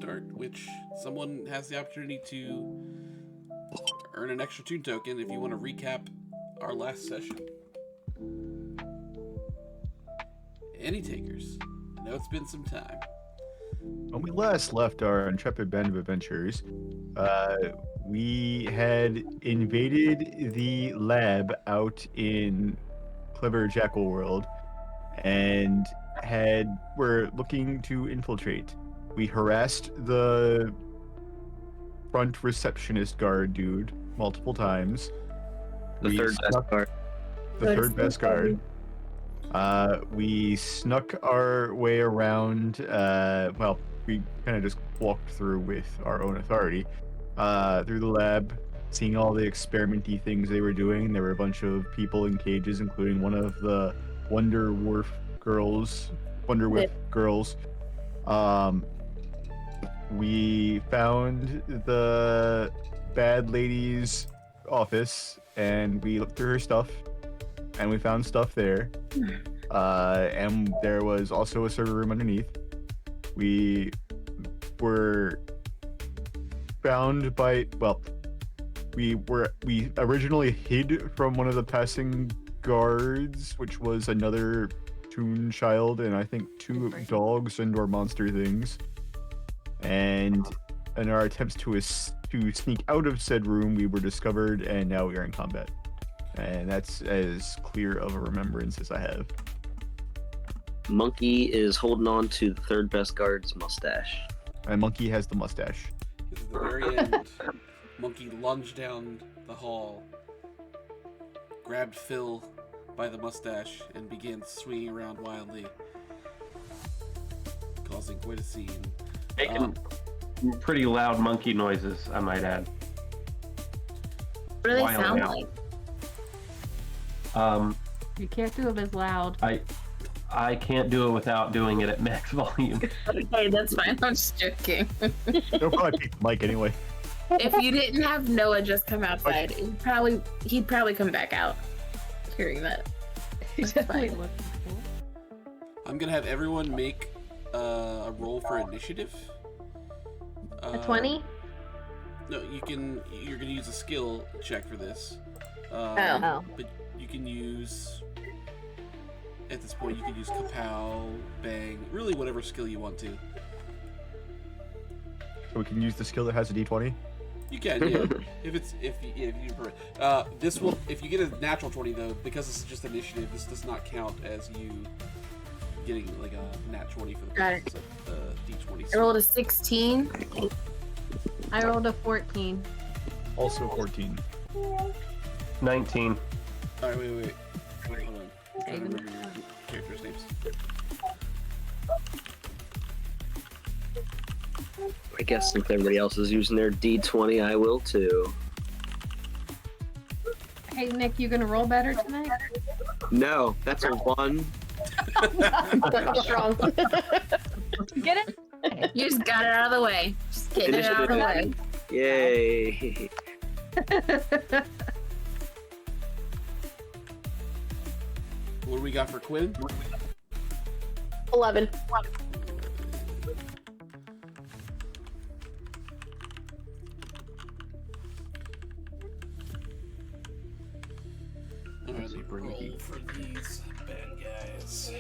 start, which someone has the opportunity to earn an extra toon token if you want to recap our last session. Any takers? I know it's been some time. When we last left our intrepid band of adventurers, we had invaded the lab out in Clever Jackal World and were looking to infiltrate. We harassed the front receptionist guard dude multiple times. The third best guard. The third best guard. We snuck our way around. Well, we kind of just walked through with our own authority through the lab, seeing all the experimenty things they were doing. There were a bunch of people in cages, including one of the Wonderwhiff Girls. We found the bad lady's office, and we looked through her stuff, and we found stuff there. And there was also a server room underneath. We were found by, well, we originally hid from one of the passing guards, which was another toon child, and I think 2 dogs and/or monster things. And in our attempts to sneak out of said room, we were discovered, and now we are in combat. And that's as clear of a remembrance as I have. Monkey is holding on to the third best guard's mustache. And Monkey has the mustache. This is the very end. Monkey lunged down the hall, grabbed Phil by the mustache, and began swinging around wildly, causing quite a scene. Making pretty loud monkey noises, I might add. What do they sound like? You can't do them as loud. I can't do it without doing it at max volume. Okay, that's fine. I'm just joking. They'll probably pick the mic anyway. If you didn't have Noah just come outside, he'd probably come back out hearing that. He's definitely looking cool. I'm gonna have everyone make a roll for initiative. A 20? No, you're gonna use a skill check for this. Oh. But you can use, at this point, you can use Kapow, Bang, really whatever skill you want to. So we can use the skill that has a d20? You can, yeah. if you prefer. This will, if you get a natural 20 though, because this is just initiative, this does not count as you getting like a nat 20 for the purpose of d20. I rolled a 16. I rolled a 14. Also 14. 19. Alright, wait. Hold on. I'm trying to remember your characters' names. I guess since everybody else is using their D20, I will too. Hey Nick, you gonna roll better tonight? No, that's a 1. What's wrong? Get it? You just got it out of the way. Just getting it out of the way. Yay! What do we got for Quinn? 11. Alright, roll for these bad guys.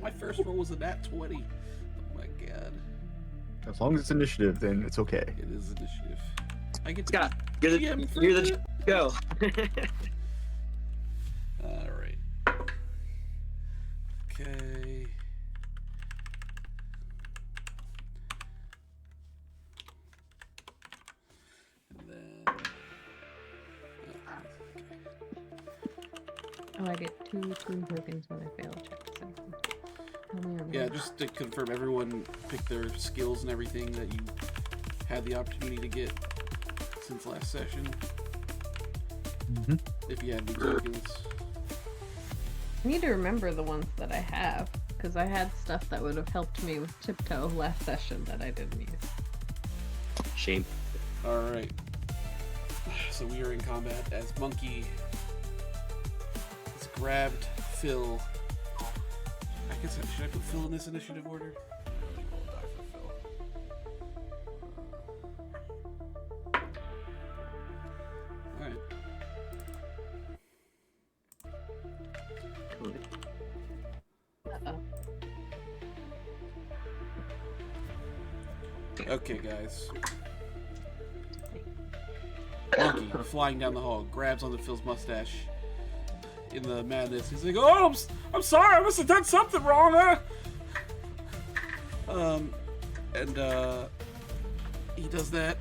My first roll was a nat 20. Oh my god. As long as it's initiative, then it's okay. It is initiative. I get to Scott, you're the go. Alright. Okay. And then... Oh, I get 2 toon tokens when I fail checks. Yeah, just to confirm, everyone picked their skills and everything that you had the opportunity to get since last session. Mm-hmm. If you had any tokens. I need to remember the ones that I have, because I had stuff that would have helped me with Tiptoe last session that I didn't use. Shame. Alright. So we are in combat as Monkey has grabbed Phil. I guess, should I put Phil in this initiative order? Okay, guys. Monkey flying down the hall grabs onto Phil's mustache. In the madness, he's like, "Oh, I'm sorry. I must have done something wrong." He does that.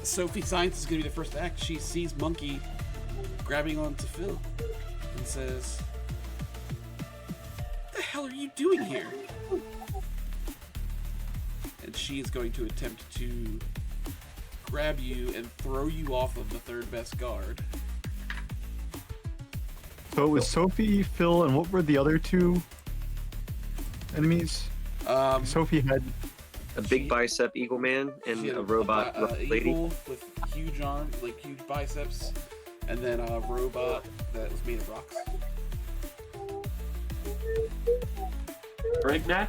Sophie Science is gonna be the first to act. She sees Monkey grabbing onto Phil and says, "What the hell are you doing here?" And she is going to attempt to grab you and throw you off of the third best guard. So it was Sophie, Phil, and what were the other two enemies? Sophie had A big bicep eagle man She and had a robot lady. eagle with huge arms, like huge biceps, and then a robot that was made of rocks. Brignac?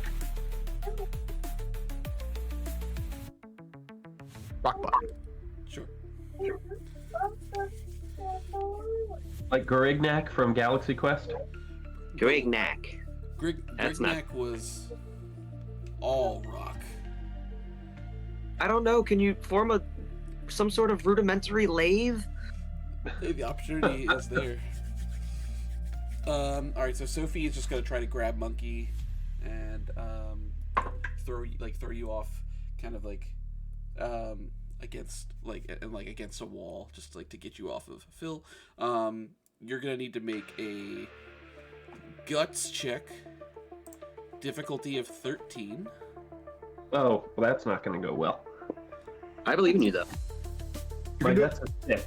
Rockbot. Sure. Like Gorignac from Galaxy Quest? Grignac. That's not- Grignac was all rock. I don't know. Can you form some sort of rudimentary lathe? Hey, the opportunity is there. Alright, so Sophie is just gonna try to grab Monkey and throw you off, kind of like against against a wall, just like to get you off of Phil. You're gonna need to make a guts check, difficulty of 13. Oh, well, that's not going to go well. I believe in you, though. Like, that's a 6.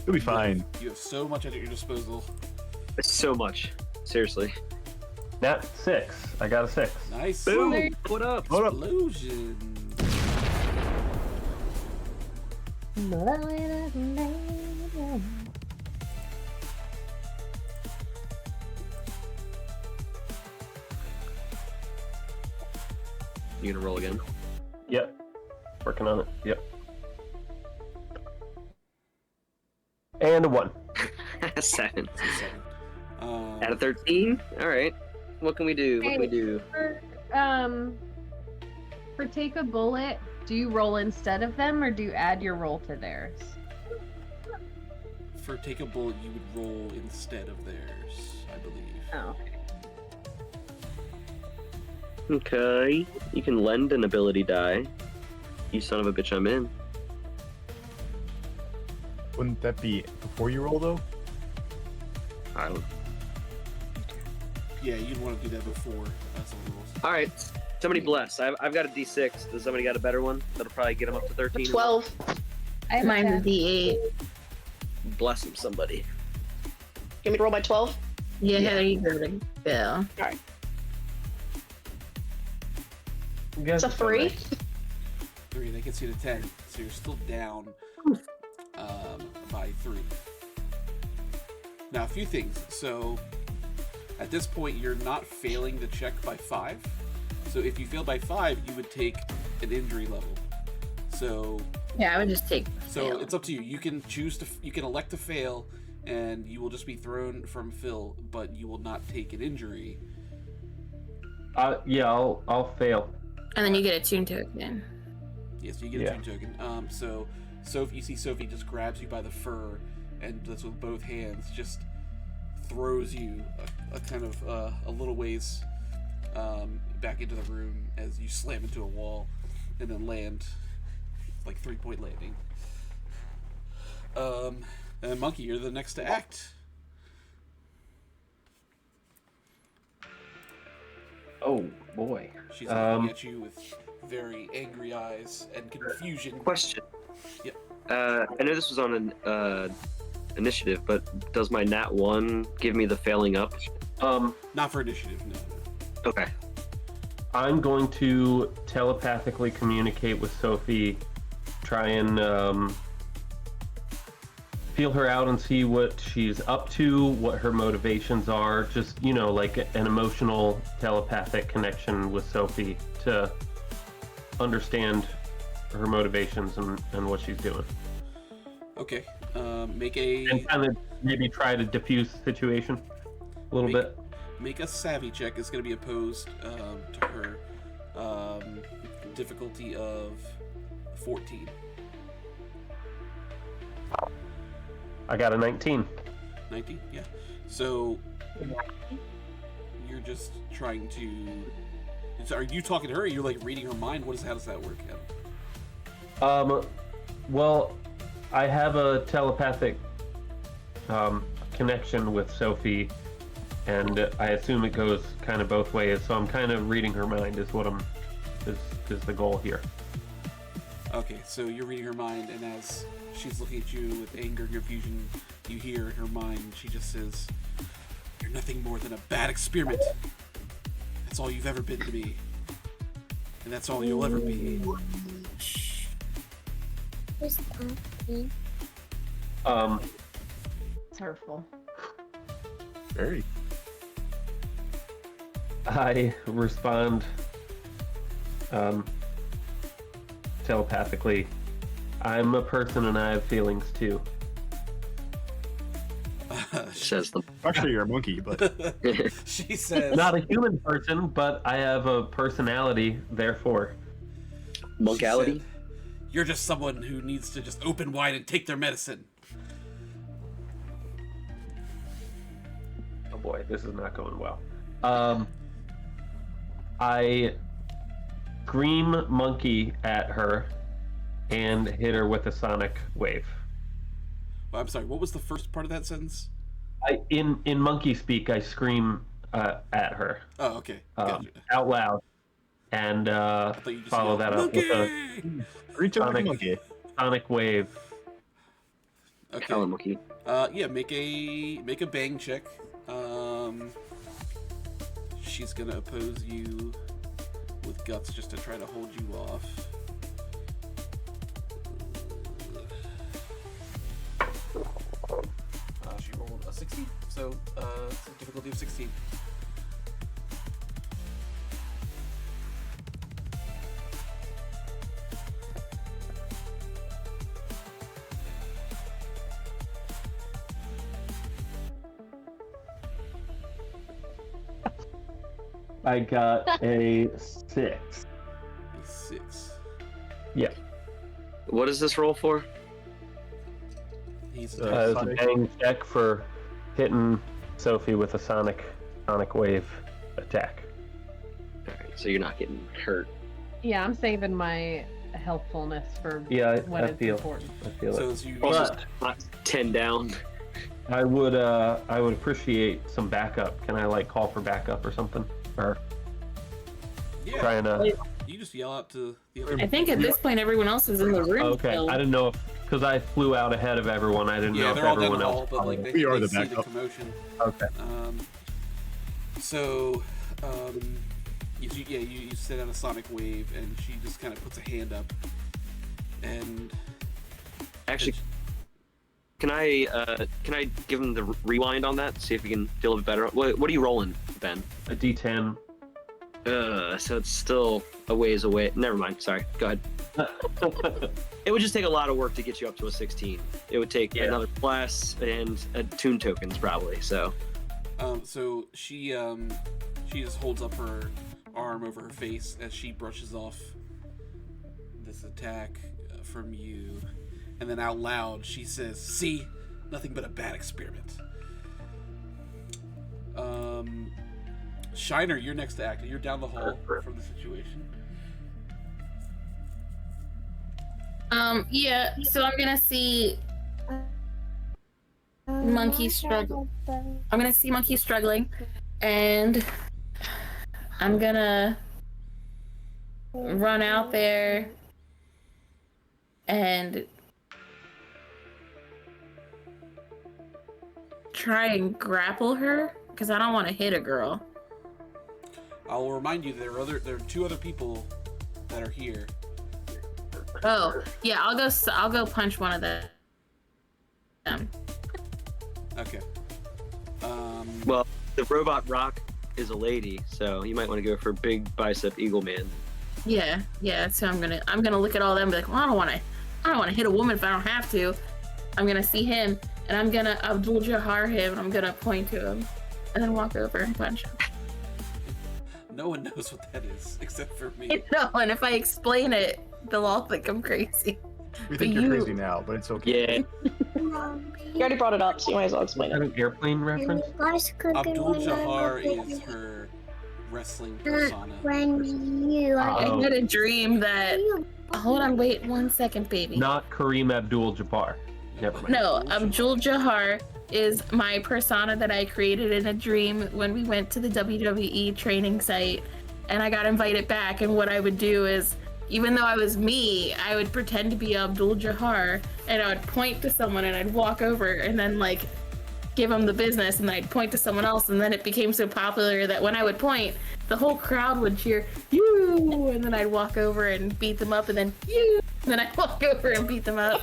You'll be fine. You have so much at your disposal. It's so much. Seriously. Not 6. I got a 6. Nice. Boom! What up? Hold up. Explosion. You gonna roll again? Yep. Working on it. Yep. And a 1. 7. 7. Out of 13? Alright. What can we do? What can we do? For take a bullet, do you roll instead of them or do you add your roll to theirs? For take a bullet, you would roll instead of theirs, I believe. Oh. Okay. You can lend an ability die. You son of a bitch, I'm in. Wouldn't that be before you roll though? I don't. Yeah, you'd want to do that before someone rolls. Alright. Somebody bless. I've got a D6. Does somebody got a better one? That'll probably get him up to 13. 12. I have Mine's a 10. D8. Bless him, somebody. Give me to roll by 12? Yeah, there you go, Bill. It's a 3. 3, that gets you to 10, so you're still down by 3. Now, a few things. So, at this point, you're not failing the check by 5. So, if you fail by 5, you would take an injury level. So, Yeah, I would just take. so it's up to you. You can choose to, you can elect to fail, and you will just be thrown from Phil, but you will not take an injury. Yeah, I'll fail. And then you get a tune token. Yes, you get a tune token. So you see Sophie just grabs you by the fur, and just with both hands just throws you a kind of a little ways back into the room as you slam into a wall, and then land like 3-point landing. And Monkey, you're the next to act. Oh, boy. She's looking at you with very angry eyes and confusion. Question. Yep. I know this was on an initiative, but does my nat 1 give me the failing up? Not for initiative, no. Okay. I'm going to telepathically communicate with Sophie, try and feel her out and see what she's up to, what her motivations are, just, you know, like an emotional telepathic connection with Sophie to understand her motivations and what she's doing. Okay. Make a And kind of maybe try to diffuse the situation a little bit. Make a savvy check. It's going to be opposed to her. difficulty of 14. I got a 19. 19, yeah. So you're just trying to. So are you talking to her? Or you're like reading her mind. How does that work? Well, I have a telepathic connection with Sophie, and I assume it goes kind of both ways. So I'm kind of reading her mind is the goal here. Okay, so you're reading her mind, and as she's looking at you with anger and confusion, you hear in her mind, she just says, "You're nothing more than a bad experiment. That's all you've ever been to me. And that's all you'll ever be." It's hurtful. Very. I respond telepathically. I'm a person and I have feelings too. Says the Actually, you're a monkey, but She says, Not a human person, but I have a personality, therefore. monkality. she said, "You're just someone who needs to just open wide and take their medicine." Oh boy, this is not going well. I scream monkey at her and hit her with a sonic wave. Well, I'm sorry, what was the first part of that sentence? In monkey speak, I scream at her Oh, okay. Gotcha. out loud, and I thought you just follow yelled, that up with a "Monkey!" reach over the Sonic. monkey. sonic wave. Okay. Hella monkey. Yeah, make a bang check. She's gonna oppose you with guts just to try to hold you off. She rolled a 16, so it's a difficulty of 16. I got a 6. A 6. Yeah, What is this roll for? He's it was a Sonic. bang check for hitting Sophie with a sonic wave attack. Alright, so you're not getting hurt. Yeah, I'm saving my helpfulness for Yeah, when I it's feel important. so as you Also, But- not 10 down. I would appreciate some backup. Can I like call for backup or something? Or yeah, trying to. you just yell out to the other. I think at this point everyone else is in the room. Okay, still. I didn't know because I flew out ahead of everyone. I didn't Yeah, know if they're all down everyone the hall, else. but like they, We are they the see the backup. commotion. Okay. So, you send out a sonic wave, and she just kind of puts a hand up, and Actually, can I give him the rewind on that? See if we can feel a bit better. What are you rolling, Ben? A D10. So it's still a ways away. Never mind. Sorry. Go ahead. It would just take a lot of work to get you up to a 16. It would take another class and tune tokens probably. So. so she just holds up her arm over her face as she brushes off this attack from you, and then out loud she says, "See, nothing but a bad experiment." Shiner, you're next to act. You're down the hall from the situation. Yeah, so I'm gonna see Monkey struggle. I'm gonna see Monkey struggling, and I'm gonna run out there and try and grapple her because I don't want to hit a girl. I'll remind you there are 2 other people that are here. Oh, yeah, I'll go punch one of them. Okay. Well, the robot rock is a lady, so you might want to go for big bicep eagle man. Yeah, so I'm gonna look at all them and be like, well, I don't wanna hit a woman if I don't have to. I'm gonna see him and I'm gonna Abdul Jahar him and I'm gonna point to him and then walk over and punch him. No one knows what that is except for me. No, and if I explain it, they'll all think I'm crazy. We think you're crazy now, but it's okay. Yeah. You already brought it up, so you might as well Is explain that it. an airplane reference? Abdul Jahar is her wrestling persona. I had a dream that. Hold on, wait 1 second, baby. Not Kareem Abdul-Jabbar. Never mind. No, Abdul Jahar is my persona that I created in a dream when we went to the WWE training site, and I got invited back. And what I would do is, even though I was me, I would pretend to be Abdul Jahar, and I would point to someone, and I'd walk over, and then like give them the business, and I'd point to someone else, and then it became so popular that when I would point, the whole crowd would cheer you, and then I'd walk over and beat them up, and then you, and then I'd walk over and beat them up,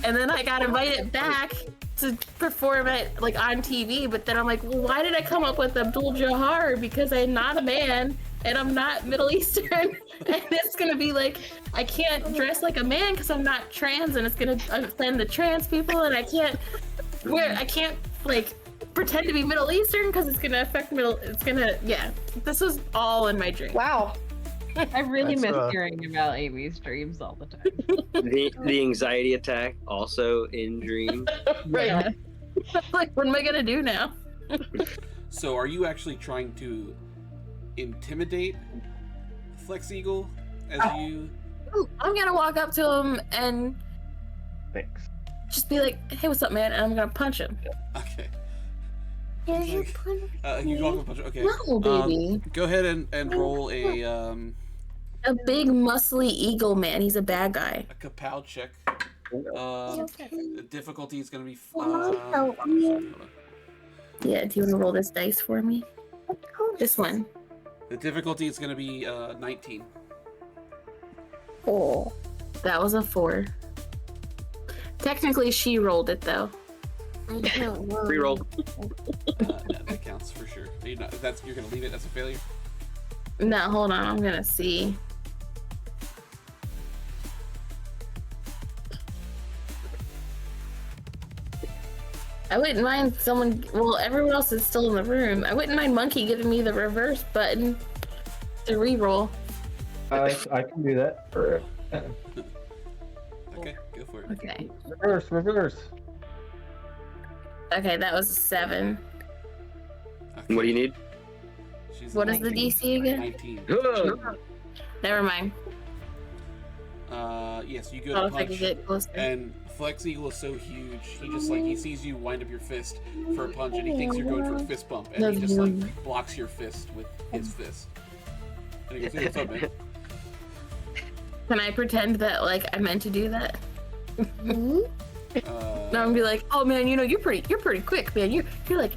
and then I got invited back to perform it like on TV. But then I'm like, well, why did I come up with Abdul Jahar? Because I'm not a man and I'm not Middle Eastern, and it's gonna be like I can't dress like a man because I'm not trans, and it's gonna offend the trans people, and I can't like pretend to be Middle Eastern because it's gonna affect yeah. This was all in my dream. Wow. I really That's, miss hearing about Amy's dreams all the time. The anxiety attack also in dreams. Right. Yeah. Like, what am I gonna do now? So, are you actually trying to intimidate Flex Eagle as you? I'm gonna walk up to him and Thanks. just be like, "Hey, what's up, man?" And I'm gonna punch him. Okay. You You go off and punch. Okay. No, baby. Go ahead and roll A big, muscly eagle man. He's a bad guy. a kapow check. The difficulty is going to be. Yeah, do you want to roll this dice for me? This one. The difficulty is going to be 19. Oh. That was a 4. Technically, she rolled it, though. Reroll. That counts for sure. You're going to leave it as a failure. No, hold on. I'm going to see. I wouldn't mind someone. Well, everyone else is still in the room. I wouldn't mind Monkey giving me the reverse button to reroll. I can do that. Okay, go for it. Okay. Reverse. Okay, that was a 7. Okay. What do you need? She's What is the 19. DC again? 19. Never mind. Yes, you go Oh, to if I could punch, get closer. and Flex Eagle is so huge, he sees you wind up your fist for a punch, and he thinks you're going for a fist bump, and he just blocks your fist with his fist. And he goes, "Hey, what's up, man?" Can I pretend that like I meant to do that? No, and be like, "Oh man, you're pretty quick, man. You're like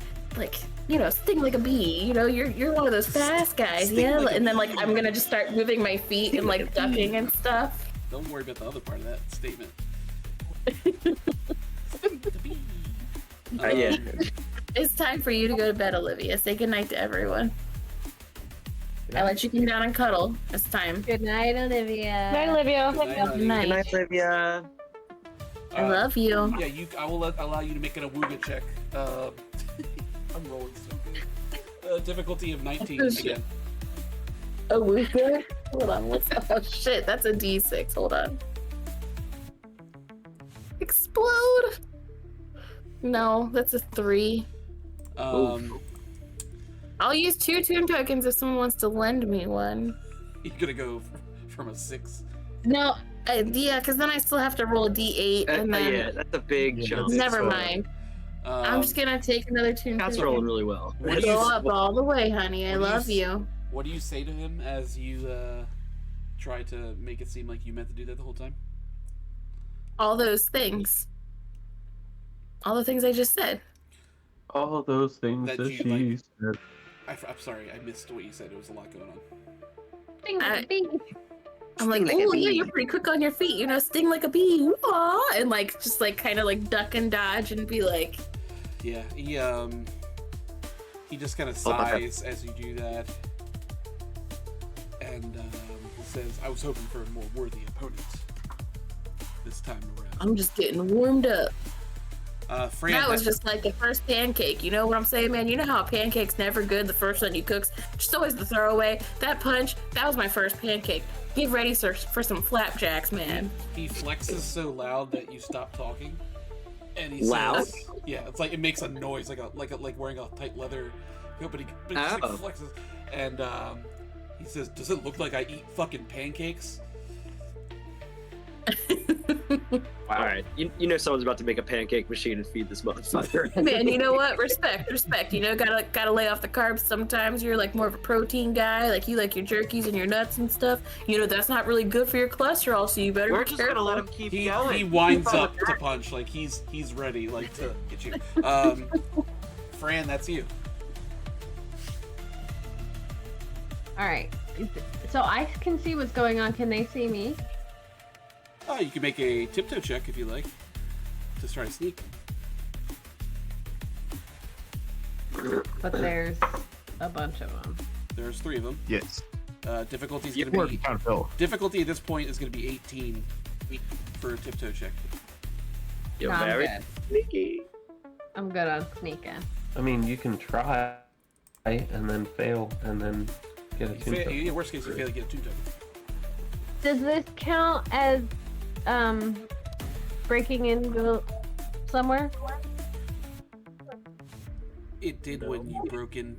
sting like a bee. You're one of those fast guys, Sting yeah." like a And then like bee. I'm gonna just start moving my feet Sting and like like a ducking bee. and stuff. Don't worry about the other part of that statement. Yeah. It's time for you to go to bed, Olivia. Say goodnight to everyone. I let you come down and cuddle. It's time. Good night, Olivia. Night, Olivia. Good night, honey. Good night. Good night, Olivia. I love you. Yeah, I will allow you to make an awooga check. I'm rolling so good. Difficulty of 19 Oh, shit. again. Oh, we're good. Hold on. Oh shit, that's a D6. Hold on. Explode. No, that's a 3. I'll use 2 toon tokens if someone wants to lend me one. You're gonna go from a 6. No, yeah, because then I still have to roll a D8 and then. Yeah, that's a big Yeah, jump. that's- Never so- mind. I'm just gonna take another toon Cat's token. rolling really well. What do you- Go up all the way, honey. I what do you love s- you. What do you say to him as you try to make it seem like you meant to do that the whole time? All those things. All the things I just said. All those things That that you she like. said. I'm sorry, I missed what you said. There was a lot going on. Bing, I- bing. I'm like, Sting like a oh yeah, bee." you're pretty quick on your feet, sting like a bee, Wah! And like just like kind of like duck and dodge and be like, Yeah, he just kind of Oh, okay. sighs as you do that, and says, "I was hoping for a more worthy opponent this time around." I'm just getting warmed up. Fran, That was just like the first pancake. You know what I'm saying, man? You know how a pancake's never good the first one you cook? Just always the throwaway. That punch, that was my first pancake. Get ready, sir, for some flapjacks, man. He flexes so loud that you stop talking. And he Loud? says, yeah, it's like it makes a noise, like wearing a tight leather coat, but he just like flexes. And he says, "Does it look like I eat fucking pancakes?" All right, you know someone's about to make a pancake machine and feed this motherfucker. Man, you know what? Respect. You know, gotta lay off the carbs sometimes. You're like more of a protein guy. Like you like your jerkies and your nuts and stuff. You know that's not really good for your cholesterol, so you better We're be just careful. gonna let him keep going. He winds up to punch, like he's ready, like to get you. Fran, that's you. All right. So I can see what's going on. Can they see me? Oh, you can make a tiptoe check if you like to try to sneak. But there's a bunch of them. There's 3 of them. Yes. Difficulty is You going to work be count Phil. difficulty at this point is going to be 18 for a tiptoe check. You're No, I'm very good. sneaky. I'm good on sneaking. I mean, you can try and then fail and then get a tune token. Yeah, worst case, you fail to get a 2 token. Does this count as breaking into somewhere? It did when you broke in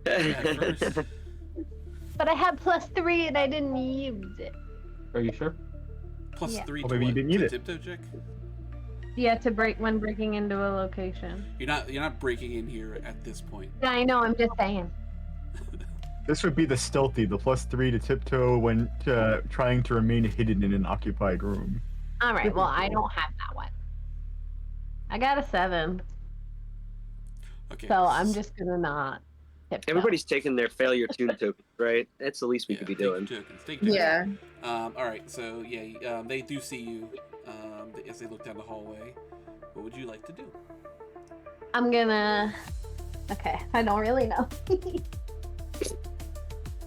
at first. But I had +3 and I didn't use it. Are you sure? Plus Yeah. 3 Well, to maybe you what? didn't need To it. tiptoe check. Yeah, to break when breaking into a location. You're not breaking in here at this point. Yeah, I know. I'm just saying. This would be the stealthy, the +3 to tiptoe when trying to remain hidden in an occupied room. All right. Well, I don't have that one. I got a 7, Okay. so I'm just gonna not. Tiptoe. Everybody's taking their failure tune token, right? That's the least we could be take your doing. tokens. Take your Yeah. tokens. All right. So yeah, they do see you as they look down the hallway. What would you like to do? I'm gonna. Okay, I don't really know.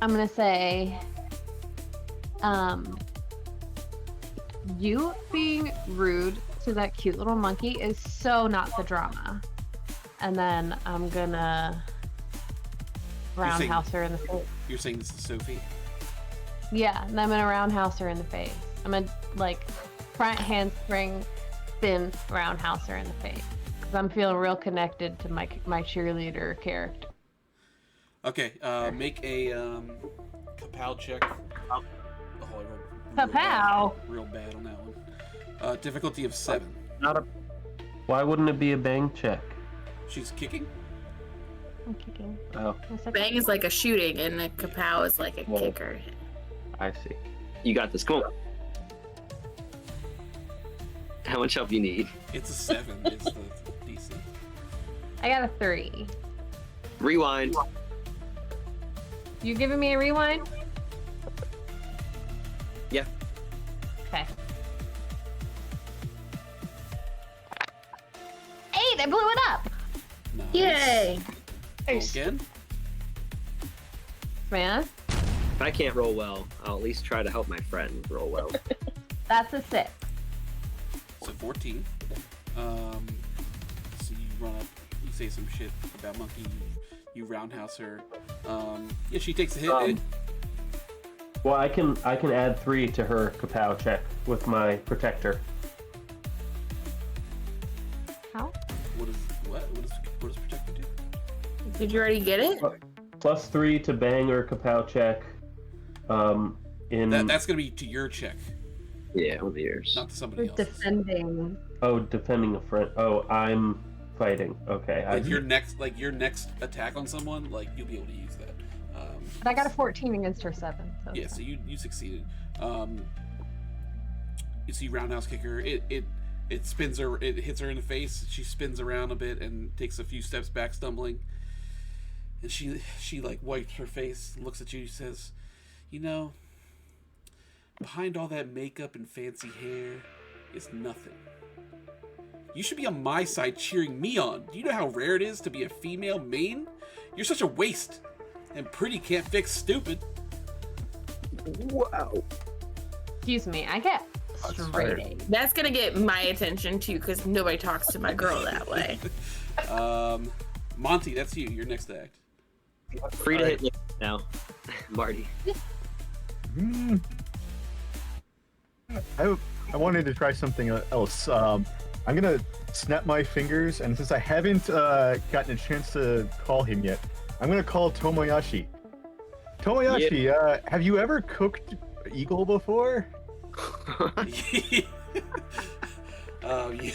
I'm gonna say, you being rude to that cute little monkey is so not the drama. And then I'm gonna roundhouse her in the face. You're saying this is Sophie. Yeah, and I'm gonna roundhouse her in the face. I'm gonna like front handspring, spin, roundhouse her in the face. Cause I'm feeling real connected to my cheerleader character. Okay. Make a kapow check. Oh, I rolled Kapow? real bad on that one. Difficulty of 7. Not a. Why wouldn't it be a bang check? She's kicking. I'm kicking. Oh, Bang is like a shooting, and a kapow is like a Whoa. kicker. I see. You got this. Come on. How much help you need? It's a 7. Is the DC. I got a 3. Rewind. You giving me a rewind? Yeah. Okay. 8! I blew it up! Nice. Yay! Roll again. Man, If I can't roll well, I'll at least try to help my friend roll well. that's a 6. So 14. So you run up. You say some shit about monkey. You roundhouse her. Yeah, she takes a hit. Well, I can add 3 to her kapow check with my protector. How? What does protector do? Did you already get it? +3 to bang or kapow check. That's gonna be to your check, Yeah, with yours. not to somebody Who's else's. defending? defending a friend. Oh, I'm fighting. Okay. Like your next attack on someone, like you'll be able to use that. But I got a 14 against her 7. So Yeah, so you succeeded. You see roundhouse kicker. It spins her. It hits her in the face. She spins around a bit and takes a few steps back, stumbling. And she like wipes her face, looks at you, says, "You know, behind all that makeup and fancy hair is nothing. You should be on my side cheering me on. Do you know how rare it is to be a female main? You're such a waste. And pretty can't fix stupid." Wow. Excuse me, I get Straight A. That's gonna get my attention too, because nobody talks to my girl that way. Monty, that's you. Your next act. Free to hit now, Marty. I wanted to try something else. I'm gonna snap my fingers, and since I haven't gotten a chance to call him yet, I'm gonna call Tomoyashi. Tomoyashi, have you ever cooked eagle before? Yeah,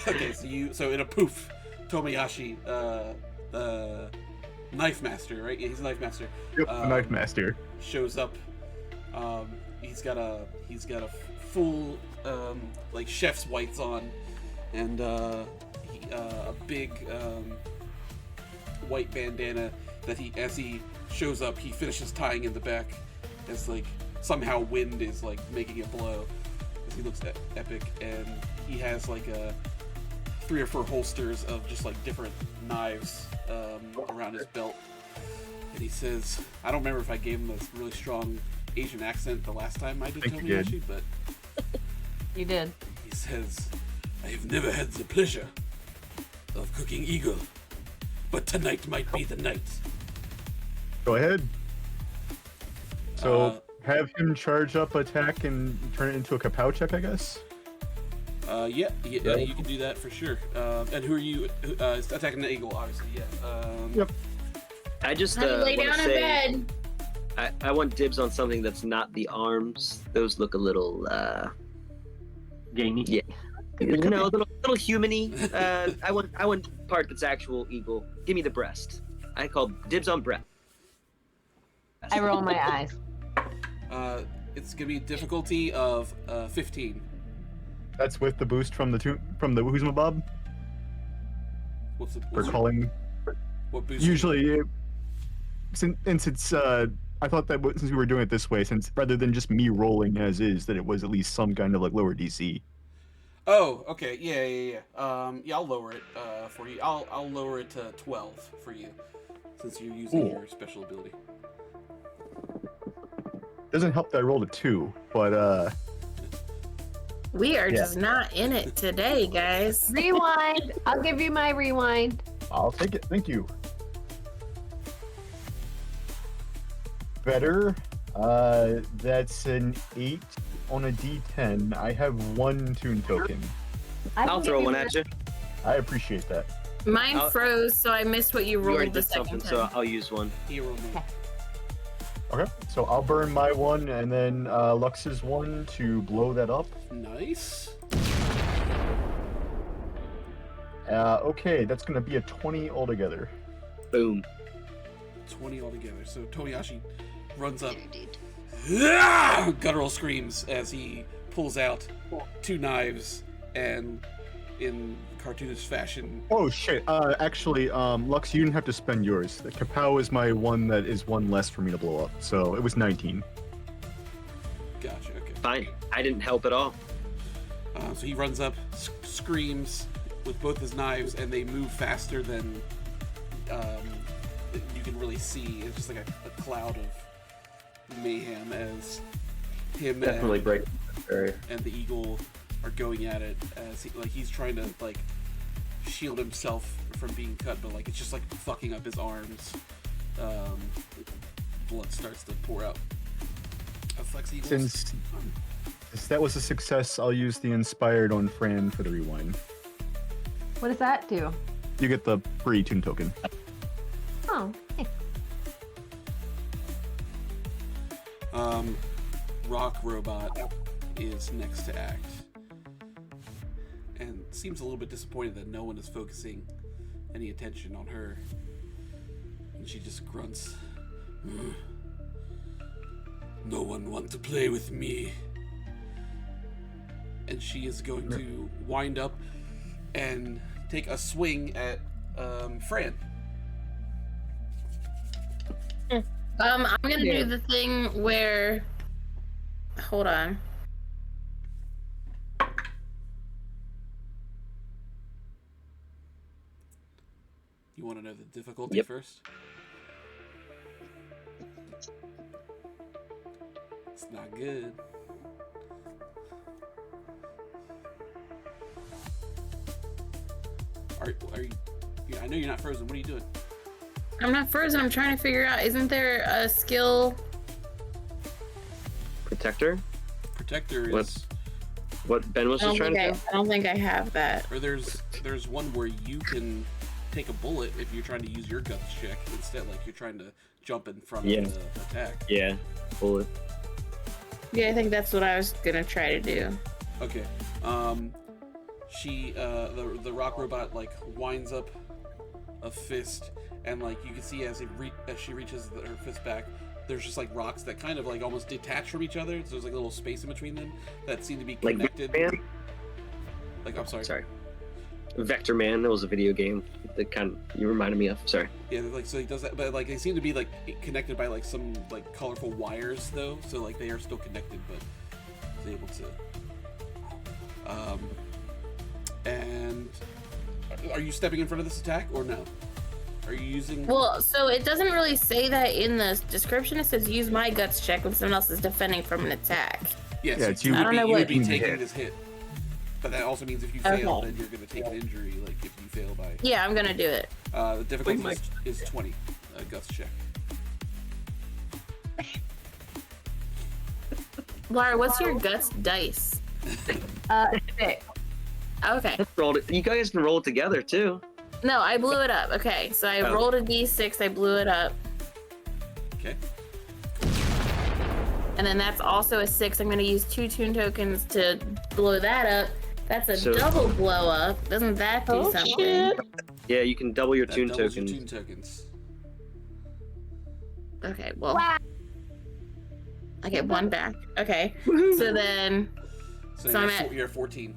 okay, so in a poof, Tomoyashi, knife master, right? Yeah, he's a knife master. Yep, knife master shows up. He's got a full like chef's whites on, and a big white bandana that as he shows up, he finishes tying in the back, as like somehow wind is like making it blow. As he looks epic, and he has like 3 or 4 holsters of just like different knives around his belt. And he says, I don't remember if I gave him a really strong Asian accent the last time I did Tomoyashi, but You did. he says, I have never had the pleasure of cooking eagle, but tonight might be the night. Go ahead. So have him charge up attack and turn it into a kapow check, I guess. Yeah, you can do that for sure. And who are you attacking the eagle? Obviously, yeah. Yep. I just Honey, lay wanna down in say, bed. I want dibs on something that's not the arms. Those look a little Gamey. yeah. No, a little human-y. I want part that's actual eagle. Give me the breast. I call dibs on breast. I roll my eyes. It's gonna be difficulty of 15. That's with the boost from the Whoozma Bob for calling. What boost? Usually, since it's I thought that since we were doing it this way, since rather than just me rolling as is, that it was at least some kind of like lower DC. Oh, okay, yeah. I'll lower it for you. I'll lower it to 12 for you, since you're using your special ability. Doesn't help that I rolled a 2, but We are just not in it today, guys. Rewind. I'll give you my rewind. I'll take it. Thank you. Better. That's an 8 on a D10. I have 1 tune token. I'll throw one at you. I appreciate that. Mine froze, so I missed what you You already rolled the did second something, time. so I'll use one. Hero move. Okay, so I'll burn my 1 and then Lux's 1 to blow that up. Nice. Okay, that's gonna be a 20 altogether. Boom. 20 altogether. So Tomoyashi runs up. Guttural screams as he pulls out 2 knives and, in cartoonish fashion. Oh shit! Actually, Lux, you didn't have to spend yours. The kapow is my 1 that is 1 less for me to blow up, so it was 19. Gotcha. Okay. Fine. I didn't help at all. So he runs up, screams with both his knives, and they move faster than you can really see. It's just like a cloud of mayhem as him Definitely break the barrier. and the eagle are going at it as he's trying to like shield himself from being cut, but like it's just like fucking up his arms. Blood starts to pour out. Flex Eagles. Since that was a success, I'll use the inspired on Fran for the rewind. What does that do? You get the free tune token. Oh, hey. Rock Robot is next to act, and seems a little bit disappointed that no one is focusing any attention on her. And she just grunts. No one want to play with me. And she is going to wind up and take a swing at Fran. I'm gonna do the thing where. Hold on. You want to know the difficulty Yep. first? It's not good. Are you? Yeah, I know you're not frozen. What are you doing? I'm not frozen. I'm trying to figure out. Isn't there a skill? Protector. Protector What? is. What Ben was just trying to do. I don't think I have that. Or there's one where you can take a bullet if you're trying to use your guts check instead, like you're trying to jump in front of the attack. Yeah, bullet. Yeah, I think that's what I was gonna try to do. Okay. She the rock robot like winds up a fist, and like you can see as she reaches her fist back, there's just like rocks that kind of like almost detach from each other. So there's like a little space in between them that seem to be connected. Like Man? Like I'm sorry. Vector Man. That was a video game that kind of you reminded me of. Sorry. Yeah, like so he does that, but like they seem to be like connected by like some like colorful wires though. So like they are still connected, but he's able to. And are you stepping in front of this attack or no? Are you using? Well, so it doesn't really say that in the description. It says use my guts check when someone else is defending from an attack. Yes, Yeah, yeah, it's you you- I don't know would what- be taking this hit. But that also means if you fail, Okay. then you're going to take an injury. Like if you fail by. Yeah, I'm gonna do it. The difficulty Wait, is 20. Guts check. Laura, what's your guts dice? 6. Okay. Rolled it. You guys can roll it together too. No, I blew it up. Okay, so I Oh. rolled a d6. I blew it up, Okay. and then that's also a 6. I'm gonna use 2 toon tokens to blow that up. That's a So- double blow up. Doesn't that do Oh, something? shit. Yeah, you can double your That tune doubles tokens. your tune tokens. Okay, well, Wow. I get 1 back. Okay, so then So, So I'm you're, at- you're 14.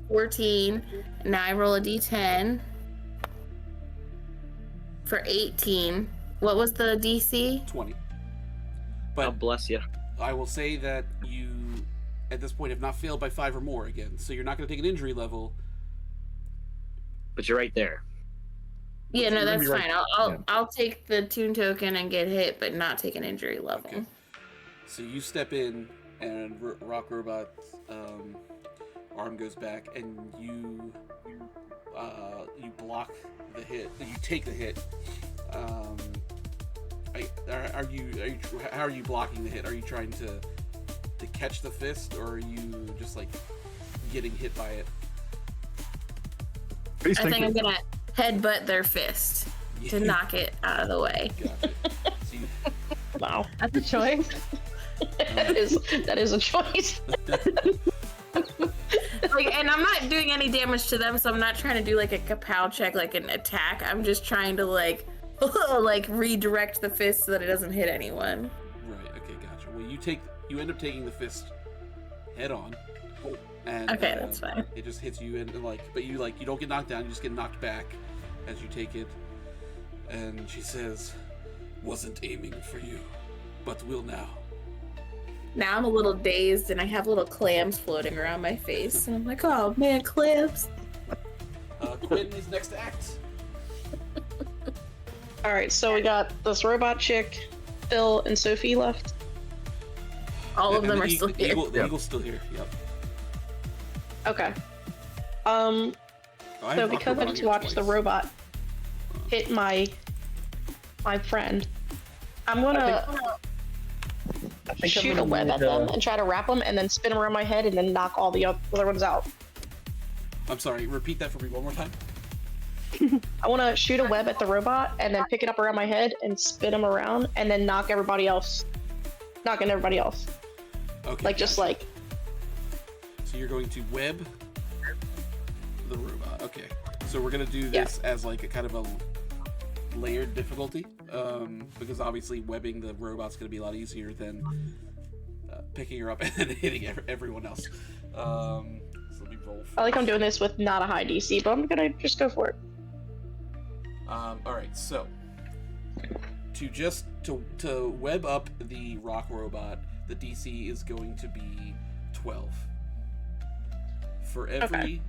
14. Now I roll a d10 for 18. What was the DC? 20. God But bless you. I will say that you, at this point, have not failed by 5 or more again. So you're not going to take an injury level. But you're right there. Yeah, no, You're gonna that's be right. fine. Yeah. I'll take the toon token and get hit, but not take an injury level. Okay. So you step in, and Rock Robot's arm goes back, and you block the hit. You take the hit. How are you blocking the hit? Are you trying to catch the fist, or are you just like getting hit by it? Please I take think I'm it. gonna headbutt their fist to knock it out of the way. Gotcha. So you, Wow. That's a choice. that is a choice. Like, and I'm not doing any damage to them, so I'm not trying to do like a kapow check, like an attack. I'm just trying to like redirect the fist so that it doesn't hit anyone. right. Okay. Gotcha. Well, you end up taking the fist head on. And, Okay, that's fine. It just hits you, and but you don't get knocked down. You just get knocked back as you take it. And she says, "Wasn't aiming for you, but will now." Now I'm a little dazed and I have little clams floating around my face, and I'm like, oh man, clams. Quinn is next to act. All right, so we got this robot chick, Phil, and Sophie left. All of And them the are still here. The eagle's still here. Yep. Okay. Oh, I So have because I Aquabot just here watched the twice. robot hit my friend, I'm gonna shoot a web at them and try to wrap them, and then spin them around my head, and then knock all the other ones out. I'm sorry. Repeat that for me one more time. I want to shoot a web at the robot, and then pick it up around my head and spin them around, and then knocking everybody else. Okay. Like just gotcha. like So you're going to web the robot. Okay. So we're gonna do this as like a kind of a layered difficulty, because obviously webbing the robot's gonna be a lot easier than picking her up and then hitting everyone else. So let me roll. I like I'm doing this with not a high DC, but I'm gonna just go for it. All right. So to web up the rock robot, the DC is going to be 12. For every,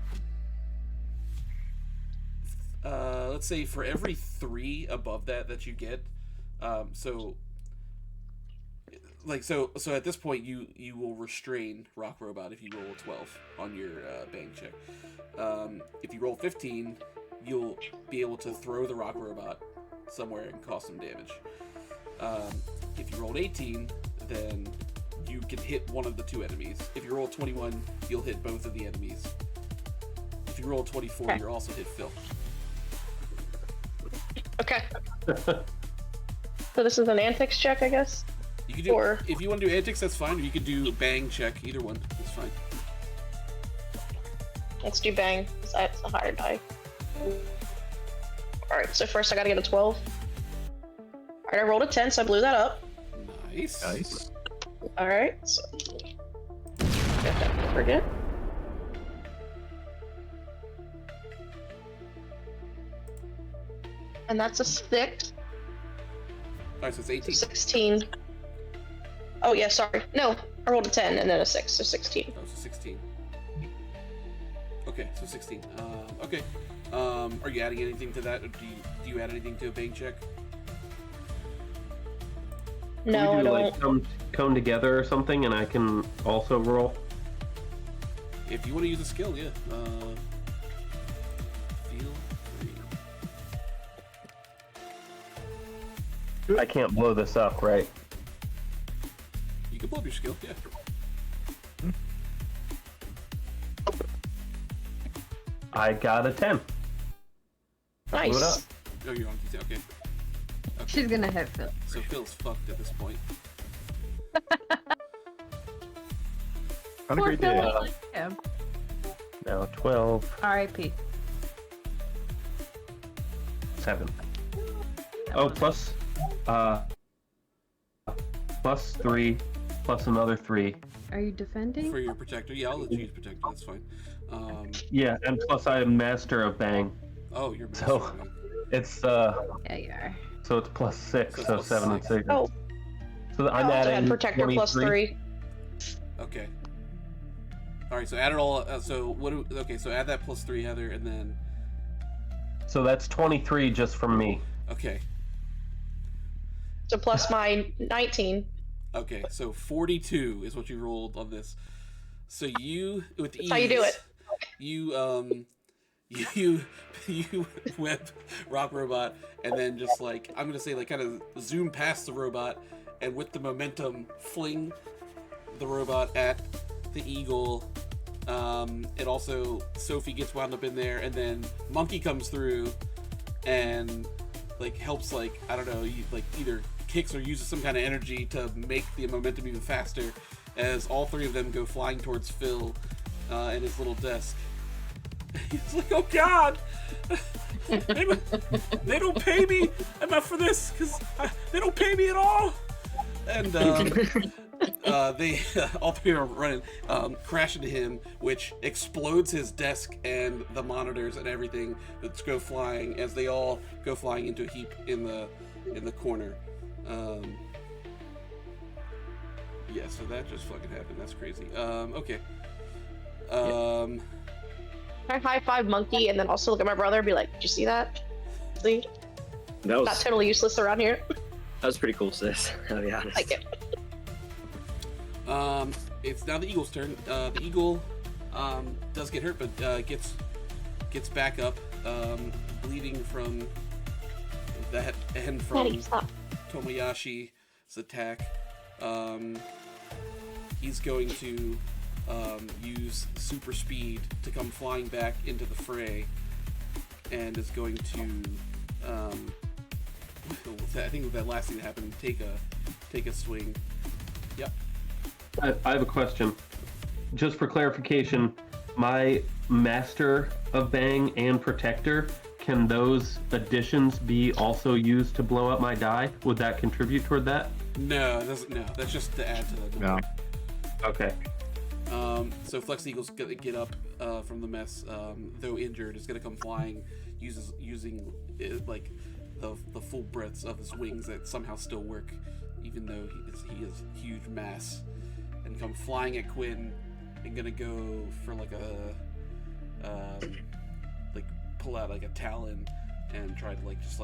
let's say for every 3 above that you get, so at this point you will restrain rock robot if you roll a 12 on your bang check. If you roll 15, you'll be able to throw the rock robot somewhere and cause some damage. If you rolled 18, then you can hit one of the two enemies. If you roll 21, you'll hit both of the enemies. If you roll 24, you'll also hit Phil. Okay. So this is an antics check, I guess? You can do, if you want to do antics, that's fine. Or you can do bang check, either one. That's fine. Let's do bang, because that's a higher die. Alright, so first I gotta get a 12. Alright, I rolled a 10, so I blew that up. Nice. Nice. Alright, so... Don't forget. And that's a 6. Alright, so it's 18. 16. Oh, yeah, sorry. No, I rolled a 10 and then a 6, so 16. Oh, so 16. Okay, so 16. Okay. Are you adding anything to that? Or do you add anything to a bang check? No, Can we do, I like, don't. come together or something, and I can also roll? If you want to use a skill, yeah. Feel free. I can't blow this up, right? You can blow up your skill, yeah. I got a 10. Blew it up. Nice. Oh, you're on detail, okay. She's gonna hit Phil. So Phil's fucked at this point. Not a great day. Yeah. Now 12, R.I.P. 7. Oh, plus 3, plus another 3. Are you defending? For your protector, yeah, I'll let you use protector, that's fine. Yeah, and plus I am master of bang. Oh, you're master. So it's Yeah, you are. so it's plus 6, So so, it's plus 7 and 6. Oh, So I I'm also adding had protector 23. plus 3. Okay. Alright, so add it all, so okay, so add that plus 3, Heather, and then, So that's 23 just from me. okay. So plus my 19. Okay, so 42 is what you rolled on this. So you, with ease, That's how you do it. you whip Rock Robot, and then just like, I'm gonna say like kind of zoom past the robot, and with the momentum, fling the robot at the eagle. It also, Sophie gets wound up in there, and then Monkey comes through, and like helps, like, I don't know, like either kicks or uses some kind of energy to make the momentum even faster, as all three of them go flying towards Phil in his little desk. He's like, oh god! They don't pay me enough for this, because they don't pay me at all! And they all three are running, crash into him, which explodes his desk and the monitors and everything that go flying, as they all go flying into a heap in the corner. Yeah, so that just fucking happened. That's crazy. Okay. Can I high five Monkey and then also look at my brother and be like, did you see that? See? That was Not totally useless around here. that was pretty cool, sis. I'll be honest. Like it. It's now the eagle's turn. The eagle does get hurt, but gets back up, bleeding from that and from Daddy, stop. Tomoyashi's attack. He's going to use super speed to come flying back into the fray, and is going to I think with that last thing that happened, take a swing. Yep. I have a question. Just for clarification, my Master of Bang and Protector, can those additions be also used to blow up my die? Would that contribute toward that? No, it doesn't. No, that's just to add to the number. No. Okay. So Flex Eagle's gonna get up from the mess, though injured, is gonna come flying, using like the full breadths of his wings that somehow still work, even though he is huge mass, and come flying at Quinn, and gonna go for like a like pull out like a talon and try to just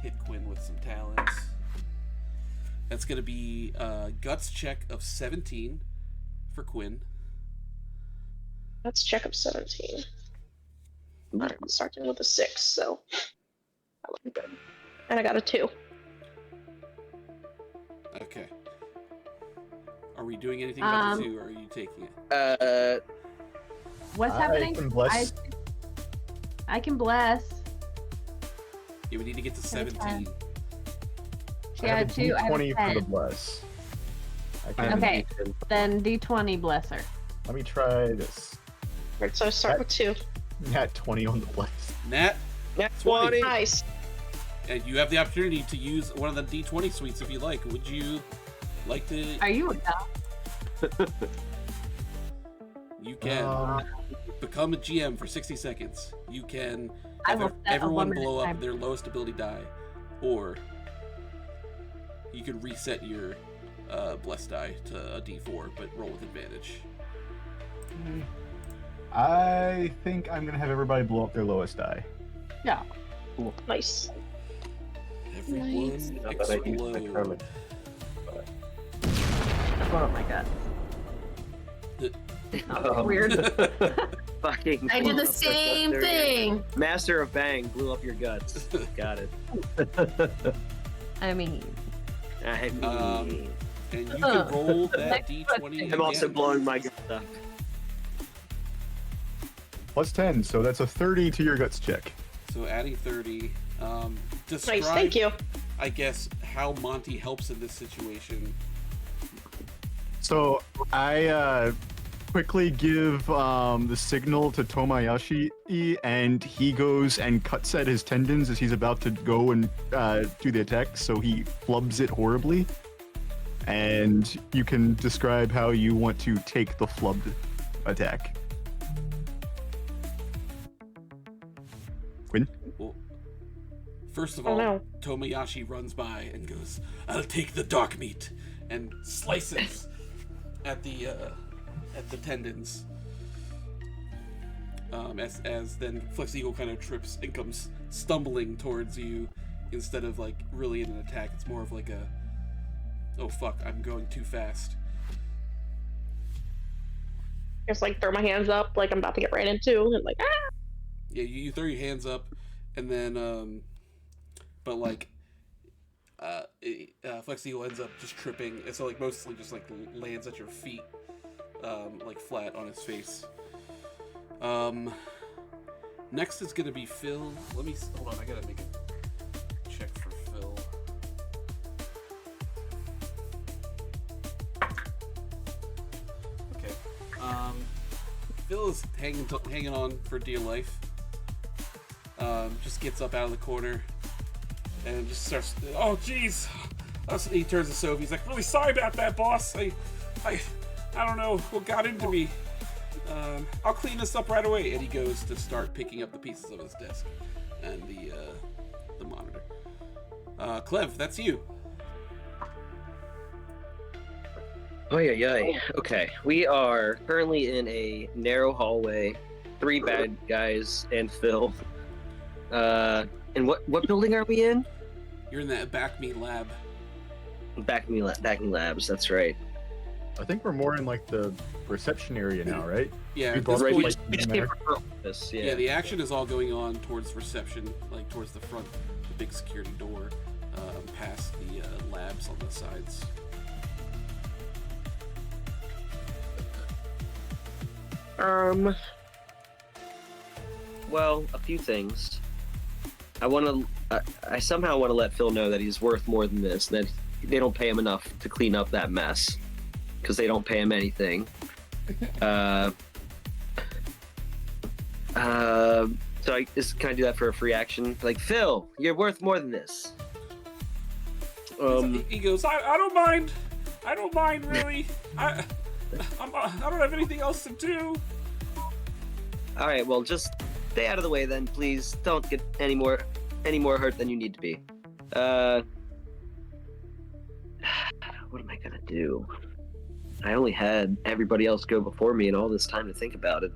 hit Quinn with some talons. That's gonna be a guts check of 17 for Quinn. Let's check up 17. But I'm starting with a 6, so that looking good. And I got a 2. Okay. Are we doing anything about the 2, or are you taking it? What's I happening? can bless. I can bless. Yeah, we need to get to 17. I Yeah, have a 2. I have a D20 for 10. the bless. I have a Okay. D10. Then D20 blesser. Let me try this. Right, so I start with 2. Nat 20 on the bless. Nat, Nat 20. 20. Nice. and you have the opportunity to use one of the D20 suites if you like. Would you like to? Are you a dog? You can become a GM for 60 seconds. You can I have will set a everyone 1 minute blow up timer. their lowest ability die, or you can reset your blessed die to a D4, but roll with advantage. I think I'm gonna have everybody blow up their lowest die. Yeah. Nice. Everyone Not that I use my explode. Kermit. Oh my god. Weird. Fucking. I did blew the up same there we go. thing. Master of Bang blew up your guts. Got it. I mean, I mean, And you can roll that Next D20 question. I'm also again. blowing my guts up. Plus 10, so that's a 30 to your guts check. So adding 30. Describe, Nice, thank you. I guess, how Monty helps in this situation. So I quickly give the signal to Tomoyashi, and he goes and cuts at his tendons as he's about to go and do the attack. So he flubs it horribly. And you can describe how you want to take the flubbed attack. Quinn? Well, first of Oh all, no. Tomoyashi runs by and goes, "I'll take the dark meat," and slices at the tendons. As then Flex Eagle kind of trips and comes stumbling towards you instead of like really in an attack. It's more of like a, oh fuck, I'm going too fast. Just like throw my hands up like I'm about to get ran into and like Yeah, you throw your hands up, and then but like Flex Eagle ends up just tripping, and so like mostly just like lands at your feet, like flat on his face. Next is gonna be Phil. Let me hold on. I gotta make a check for Phil. Okay. Phil is hanging on for dear life. Just gets up out of the corner and just starts. Oh, jeez. He turns to Sophie. He's like, "Really sorry about that, boss. I don't know what got into me. I'll clean this up right away." And he goes to start picking up the pieces of his desk and the monitor. Clev, that's you. Oy. Okay, we are currently in a narrow hallway, 3 bad guys and Phil. And what building are we in? You're in that Bacne Lab. Bacne Labs. That's right. I think we're more in like the reception area now, right? Yeah, We at both this Right. point, We just came from her office. yeah, the action is all going on towards reception, like towards the front, the big security door, past the labs on the sides. Well, a few things. I somehow want to let Phil know that he's worth more than this. That they don't pay him enough to clean up that mess, because they don't pay him anything. So can I do that for a free action? Like, Phil, you're worth more than this. He goes, I don't mind. I don't mind really. I don't have anything else to do. All right, well, just stay out of the way then, please. Don't get any more hurt than you need to be. What am I gonna do? I only had everybody else go before me and all this time to think about it.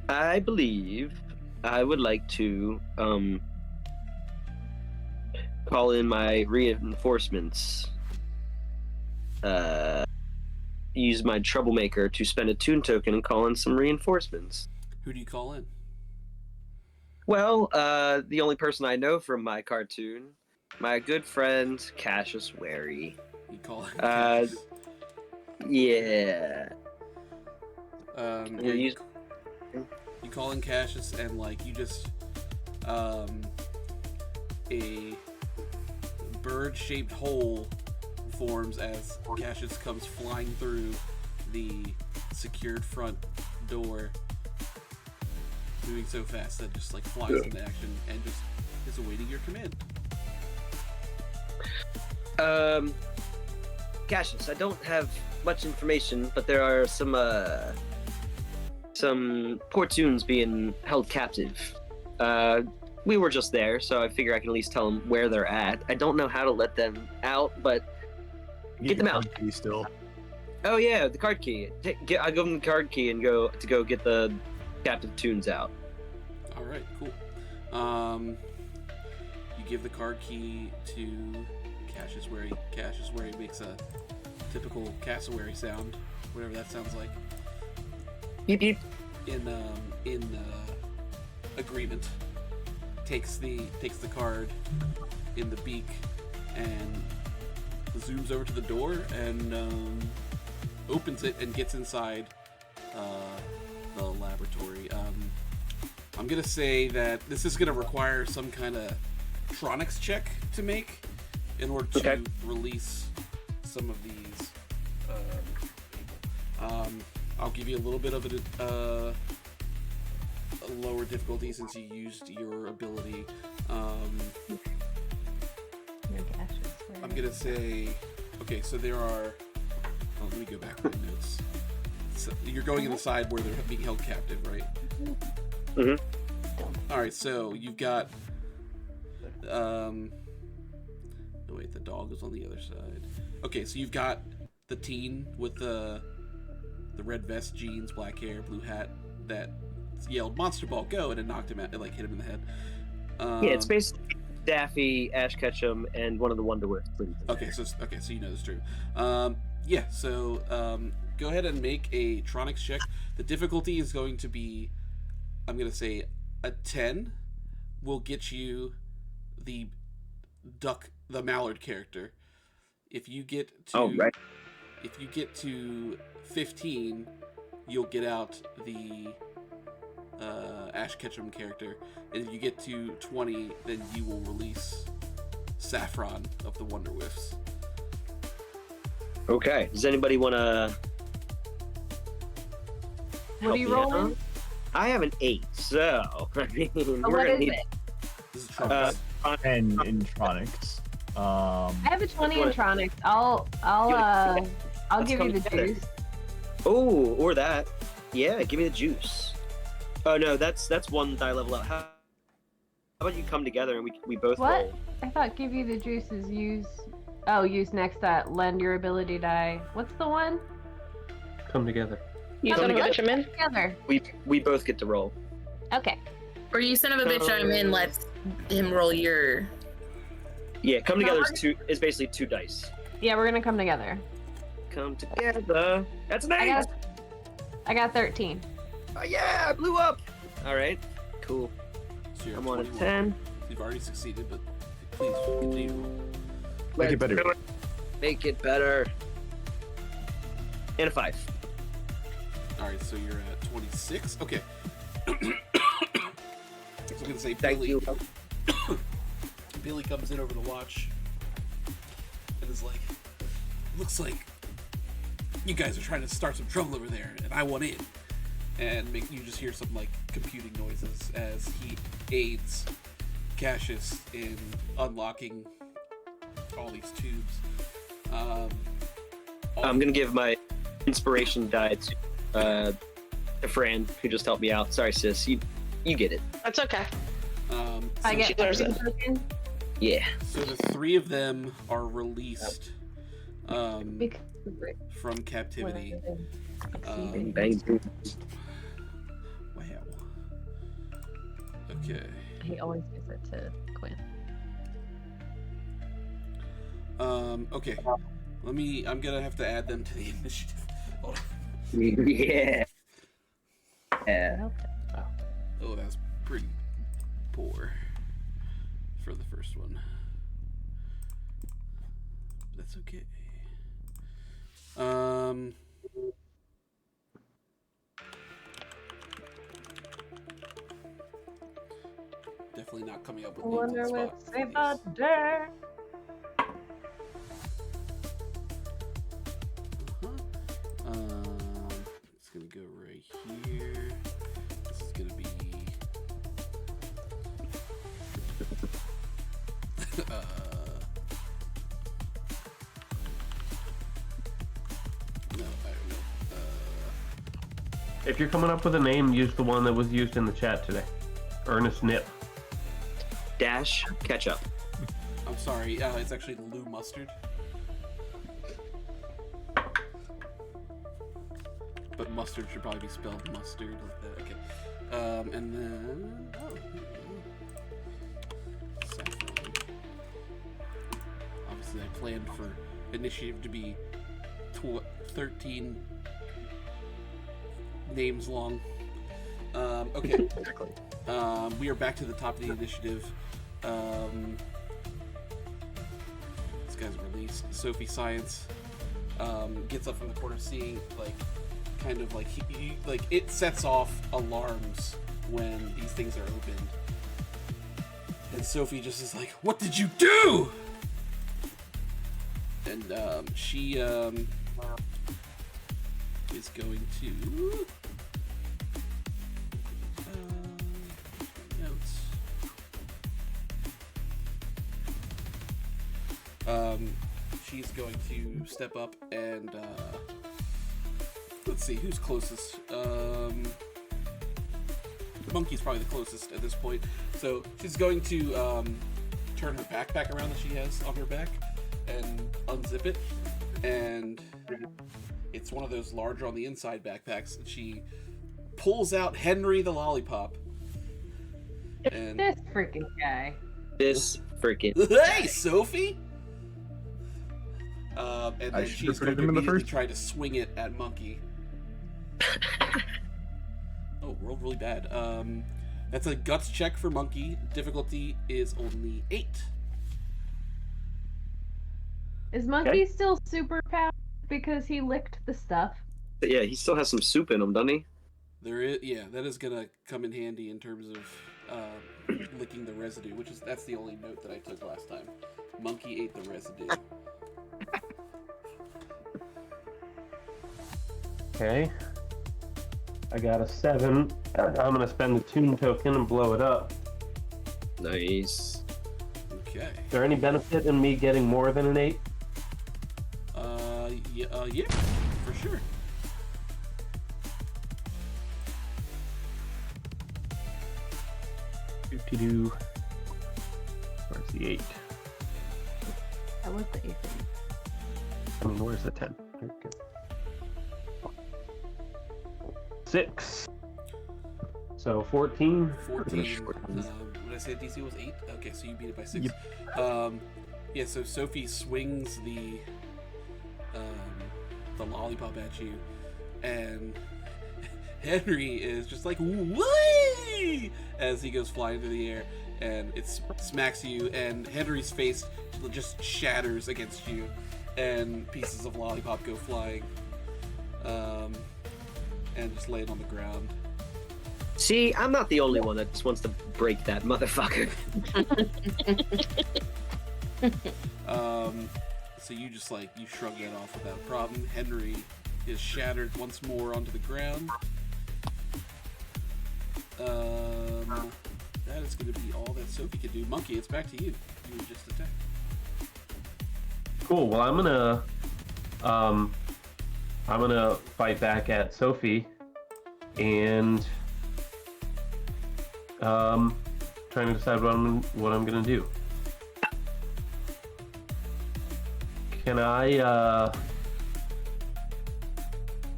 I believe I would like to call in my reinforcements. use my troublemaker to spend a Toon token and call in some reinforcements. Who do you call in? Well, the only person I know from my cartoon, my good friend Cassius Wary. You call in Uh, Cassius. Yeah. Yeah, you call in Cassius, and like you just a bird-shaped hole forms as Cassius comes flying through the secured front door, moving so fast that just like flies into action and just is awaiting your command. Cassius, I don't have much information, but there are some poor Toons being held captive. We were just there, so I figure I can at least tell them where they're at. I don't know how to let them out, but get them out. Still. Oh yeah, the card key. I give them the card key and go get the captive Toons out. All right, cool. You give the card key to Cassius Wary. Cassius Wary makes a typical cassowary sound, whatever that sounds like. Beep beep. In agreement, takes the card in the beak and zooms over to the door and opens it and gets inside the laboratory. I'm gonna say that this is gonna require some kind of tronics check to make in order to release some of these. I'll give you a little bit of a lower difficulty since you used your ability. I'm gonna say, okay, so there are. Oh, let me go back to my notes. So you're going in the side where they're being held captive, right? Mm-hmm. All right, so you've got. No, wait, the dog is on the other side. Okay, so you've got the teen with the red vest, jeans, black hair, blue hat that yelled "Monster Ball, go!" and it knocked him out, it like hit him in the head. Yeah, it's basically Daffy, Ash Ketchum, and one of the Wonderwhiff. Okay, so you know this is true. Yeah, so go ahead and make a tronics check. The difficulty is going to be, I'm gonna say, a 10 will get you the mallard character. If you get to if you get to 15, you'll get out the Ash Ketchum character, and if you get to 20, then you will release Saffron of the Wonderwhiffs. Okay. Does anybody want to? What are you rolling? I have an 8, so I mean, we're What gonna is need. it? This is Tronics. And in Tronics. I have a 20 in Tronics. I'll Let's give come you the together. juice. Oh, or that. Yeah, give me the juice. Oh no, that's one die level out. How about you come together and we both What? roll? I thought give you the juice is use next that lend your ability die. What's the one? Come together. You Oh, son of a let's bitch, I'm in. get together. We both get to roll. Okay. Or you son of a bitch, I'm in. Let's him roll your. Yeah, come together is basically 2 dice. Yeah, we're gonna come together. Come together. That's an 8. I got 13. Oh, yeah, I blew up. All right, cool. So you're I'm at on a 21. 10. You've already succeeded, but please continue to roll. Make it better. Do Make it better. And a 5. All right, so you're at 26. Okay. So I'm gonna say Thank Billy. you. Billy comes in over the watch and is like, "Looks like you guys are trying to start some trouble over there, and I want in." And you just hear some like computing noises as he aids Cassius in unlocking all these tubes. I'm gonna give my inspiration die to a friend who just helped me out. Sorry, sis. You get it. That's okay. I So- get she deserves it. token. Yeah. So the 3 of them are released from captivity. Bang, bang. Wow. Okay. He always gives it to Quinn. Okay. I'm gonna have to add them to the initiative. Hold on. Yeah. Yeah. Oh, that's pretty poor for the first one. That's okay. Definitely not coming up with names on the Wonderwhiff spot. save the day. It's gonna go right here. This is gonna be. No, I don't know. If you're coming up with a name, use the one that was used in the chat today. Ernest Nip. Dash ketchup. I'm sorry. It's actually Lou Mustard. But mustard should probably be spelled mustard like that. Okay. And then saffron. Obviously, I planned for initiative to be 13 names long. Okay. Exactly. We are back to the top of the initiative. This guy's released. Sophie Science gets up from the corner, seeing kind of like it sets off alarms when these things are opened, and Sophie just is like, "What did you do?" And she is going to notes. She's going to step up and let's see who's closest. Monkey's probably the closest at this point. So she's going to turn her backpack around that she has on her back and unzip it. And it's one of those larger on the inside backpacks. And she pulls out Henry the Lollipop. And This freaking guy. This freaking. hey, Sophie! And I then should she's have put going it to in the immediately first. try to swing it at Monkey. Oh, rolled really bad. That's a guts check for Monkey. Difficulty is only 8. Is Monkey still super powered because he licked the stuff? But yeah, he still has some soup in him, doesn't he? There is, yeah, that is gonna come in handy in terms of licking the residue, that's the only note that I took last time. Monkey ate the residue. Okay. I got a 7. I'm gonna spend the toon token and blow it up. Nice. Okay. Is there any benefit in me getting more than an 8? Yeah, for sure. Do. Where's the 8? That was the 8th. I mean, where's the 10? There we go. 6. So 14. 14. What did I say DC was 8? Okay, so you beat it by 6. Yeah, so Sophie swings the lollipop at you, and Henry is just like, whee! As he goes flying through the air, and it smacks you, and Henry's face just shatters against you, and pieces of lollipop go flying, and just land on the ground. See, I'm not the only one that just wants to break that motherfucker. So you just you shrug that off without a problem. Henry is shattered once more onto the ground. That is going to be all that Sophie can do. Monkey, it's back to you. You just attacked. Cool. Well, I'm gonna fight back at Sophie, and trying to decide what I'm gonna do. Can I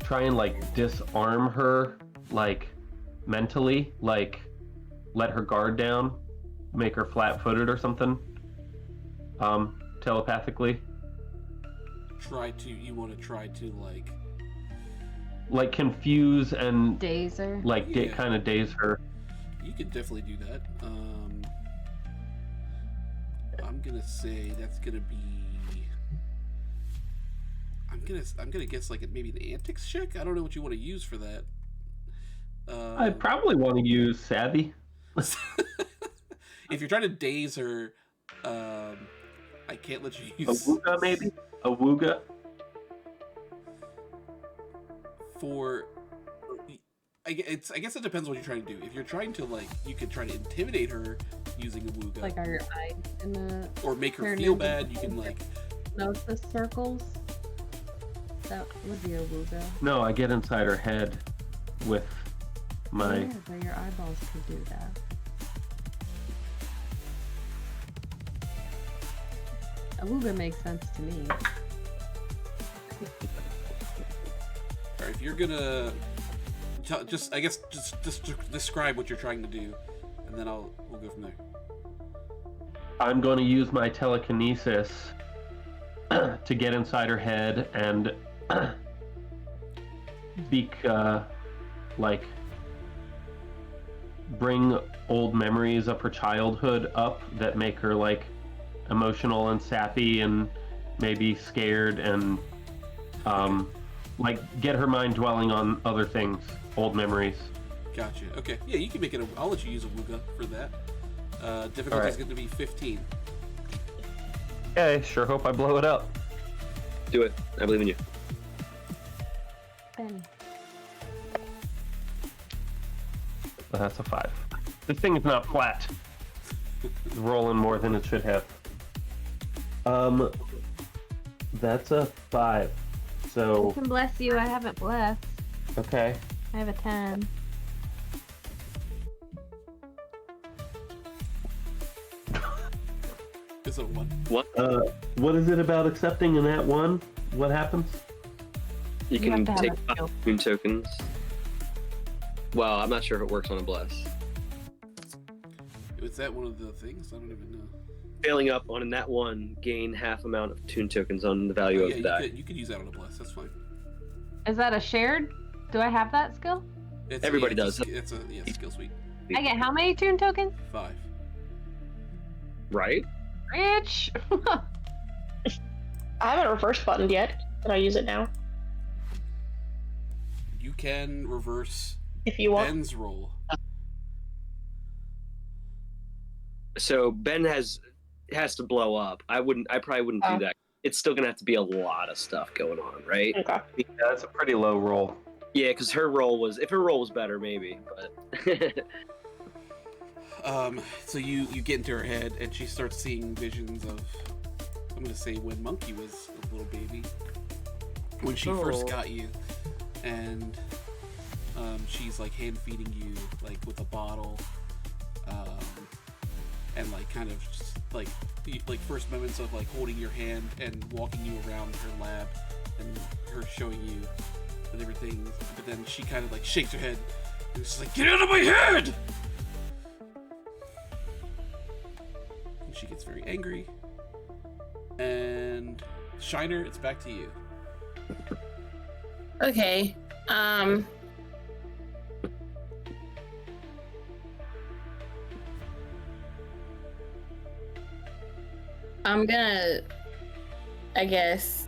try and disarm her mentally, let her guard down, make her flat-footed or something, telepathically? You want to try to like confuse and Dazer. like Yeah. kind of daze her. You could definitely do that. I'm gonna say that's gonna be. I'm gonna guess like maybe an antics check. I don't know what you want to use for that. I probably want to use savvy. If you're trying to daze her, I can't let you A use wooga, maybe? A wooga? for. I guess it depends what you're trying to do. If you're trying to like, you could try to intimidate her using a wooga, Like, are your eyes in the or make her turn feel into bad. You can like. hypnosis circles? That would be a wooga. No, I get inside her head with my... Yeah, but your eyeballs could do that. A wooga makes sense to me. Or if you're gonna, just describe what you're trying to do, and then we'll go from there. I'm going to use my telekinesis to get inside her head and like bring old memories of her childhood up that make her like emotional and sappy and maybe scared and like get her mind dwelling on other things, old memories. Gotcha. Okay. Yeah, you can make it. I'll let you use a wooga for that. Difficulty is going to be 15. Okay, sure hope I blow it up. Do it. I believe in you. Ben. That's a 5. This thing is not flat. It's rolling more than it should have. That's a 5. I So, can bless you. I haven't blessed. okay. I have a 10. It's a 1. What is it about accepting in that one? What happens? You You can have to have take a skill. Toon tokens. Well, I'm not sure if it works on a bless. Is that one of the things? I don't even know. Failing up on that one, gain half amount of Toon tokens on the value Oh, of yeah, the die. you could use that on a bless. That's fine. Is that a shared? Do I have that skill? Everybody yeah, does. It's a skill suite. I get how many Toon tokens? 5. Right? Rich! I haven't reverse buttoned yet. Can I use it now? You can reverse If you want. Ben's roll. So Ben has to blow up. I probably wouldn't do Oh. that. It's still gonna have to be a lot of stuff going on, right? Okay. Yeah, that's a pretty low roll. Yeah, because if her roll was better, maybe. But So you get into her head, and she starts seeing visions of, I'm gonna say, when Monkey was a little baby, when she first got you, and she's like hand feeding you like with a bottle, and like kind of just like first moments of like holding your hand and walking you around her lab, and her showing you and everything. But then she kind of like shakes her head and she's like, "Get out of my head!" And she gets very angry. And Shiner, it's back to you. Okay. I'm gonna, I guess,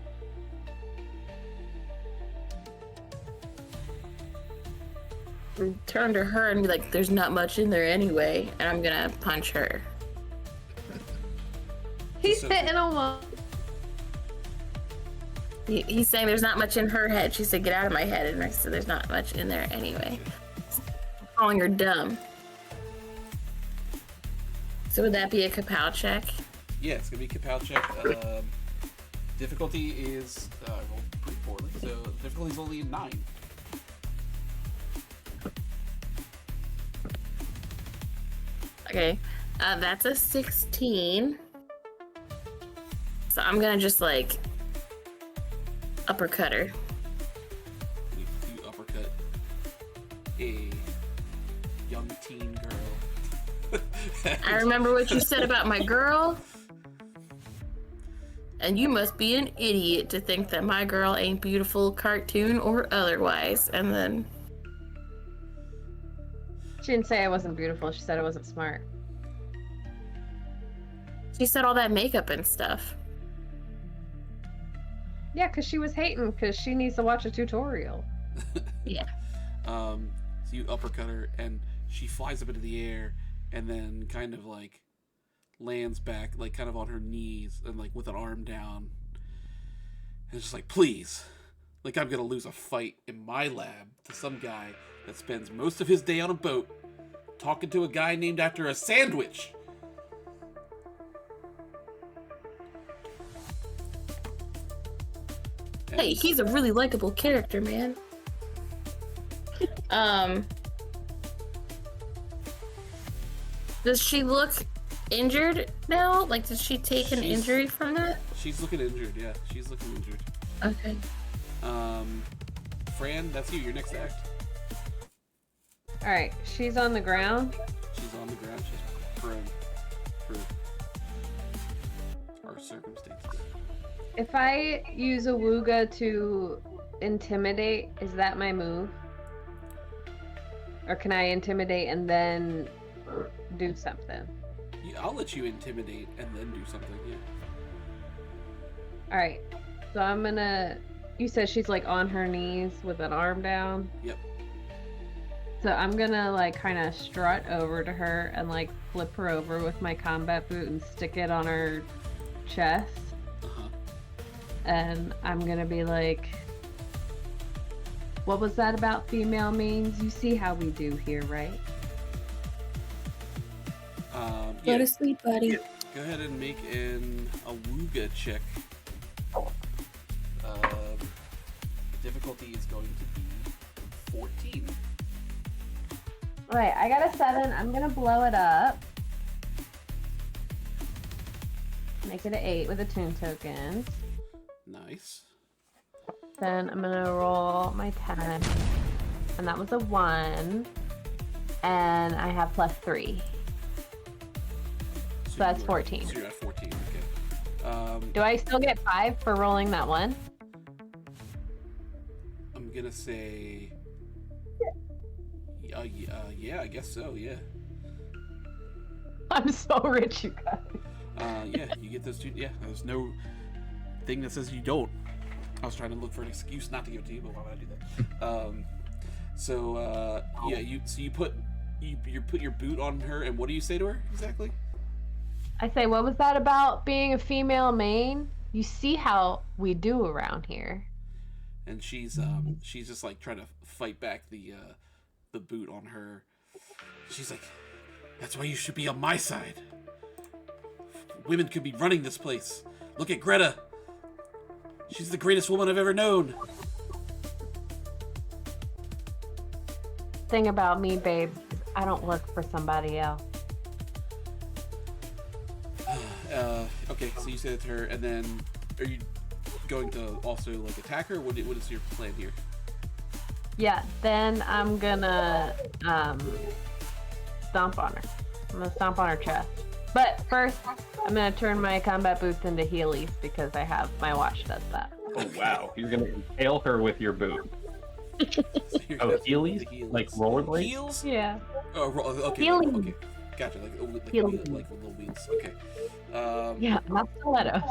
turn to her and be like, "There's not much in there anyway," and I'm gonna punch her. He's So- hitting him. He's saying there's not much in her head. She said, "Get out of my head," and I said, "There's not much in there anyway." I'm calling her dumb. So would that be a kapow check? Yeah, it's gonna be a kapow check. Difficulty is I rolled pretty poorly, so difficulty is only a 9. Okay, that's a 16. So I'm gonna just like uppercut her. You uppercut a young teen girl. I remember what you said about my girl. And you must be an idiot to think that my girl ain't beautiful, cartoon or otherwise. And then She didn't say I wasn't beautiful. She said I wasn't smart. she said all that makeup and stuff. Yeah, because she was hating because she needs to watch a tutorial. Yeah. So you uppercut her, and she flies up into the air, and then kind of like lands back, like kind of on her knees, and like with an arm down. And it's just like, please, like I'm gonna lose a fight in my lab to some guy that spends most of his day on a boat talking to a guy named after a sandwich. Hey, he's a really likable character, man. Does she look injured now? Like, did she take an injury from that? She's looking injured, yeah. She's looking injured. Okay. Fran, that's you. Your next act. All right, she's on the ground. She's on the ground. She's prone for our circumstances. If I use a Wooga to intimidate, is that my move? Or can I intimidate and then do something? Yeah, I'll let you intimidate and then do something, yeah. Alright, so I'm gonna... You said she's like on her knees with an arm down? Yep. So I'm gonna like kind of strut over to her and like flip her over with my combat boot and stick it on her chest. Uh-huh. And I'm gonna be like, what was that about female means? You see how we do here, right? Go to sleep, buddy. Go ahead and make a Wooga check. Difficulty is going to be 14. Alright, I got a 7. I'm gonna blow it up. Make it an 8 with a Toon token. Nice. Then I'm gonna roll my 10. And that was a 1. And I have plus 3. So that's 14. So you're at 14, okay. Do I still get 5 for rolling that 1? I'm gonna say... yeah, I guess so, yeah. I'm so rich, you guys. Yeah, you get those two. Yeah, there's no thing that says you don't. I was trying to look for an excuse not to give it to you, but why would I do that? Yeah, you put your boot on her, and what do you say to her exactly? I say, what was that about being a female main? You see how we do around here. And she's just like trying to fight back the boot on her. She's like, that's why you should be on my side. Women could be running this place. Look at Greta. She's the greatest woman I've ever known. Thing about me, babe, is I don't look for somebody else. Okay, so you say that to her, and then are you going to also like attack her? What is your plan here? Yeah, then I'm gonna stomp on her. I'm gonna stomp on her chest. But first, I'm gonna turn my combat boots into heelys because my watch does that. Oh wow! You're gonna impale her with your boot. So Oh, heelys? Like rollerblades? Heels? Yeah. Oh, okay. Heelys. Okay. Gotcha. Like Heelys. the little wheels. Okay. Yeah, not stilettos.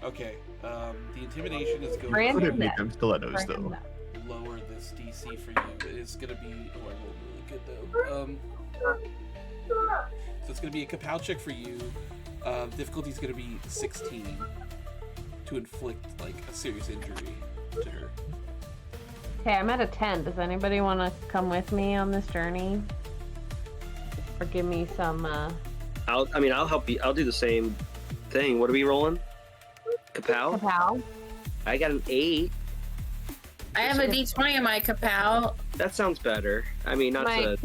Okay. The intimidation is going Brand Couldn't to make them stilettos Brand though. that. lower this DC for you. It's gonna be really good though. So it's gonna be a kapow check for you. Difficulty is gonna be 16 to inflict like a serious injury to her. Okay, I'm at a 10. Does anybody want to come with me on this journey? Or give me some, I'll help you. I'll do the same thing. What are we rolling? Kapow? kapow? I got an 8. I have a D20 in my kapow. That sounds better. I mean, not My- to...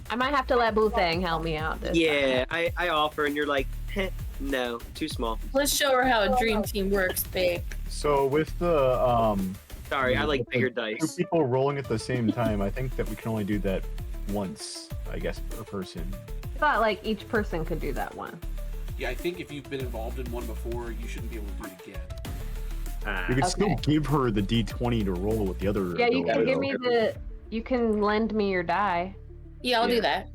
I might have to let Boo Thang help me out this Yeah, time. I offer, and you're like, heh, no, too small. Let's show her how a dream team works, babe. So with the Sorry, I like bigger two dice. people rolling at the same time, I think that we can only do that once, I guess, per person. I thought like each person could do that one. Yeah, I think if you've been involved in one before, you shouldn't be able to do it again. You can Okay. still give her the D20 to roll with the other. Yeah, you can ability, give though. me the. You can lend me your die. Yeah, I'll do that.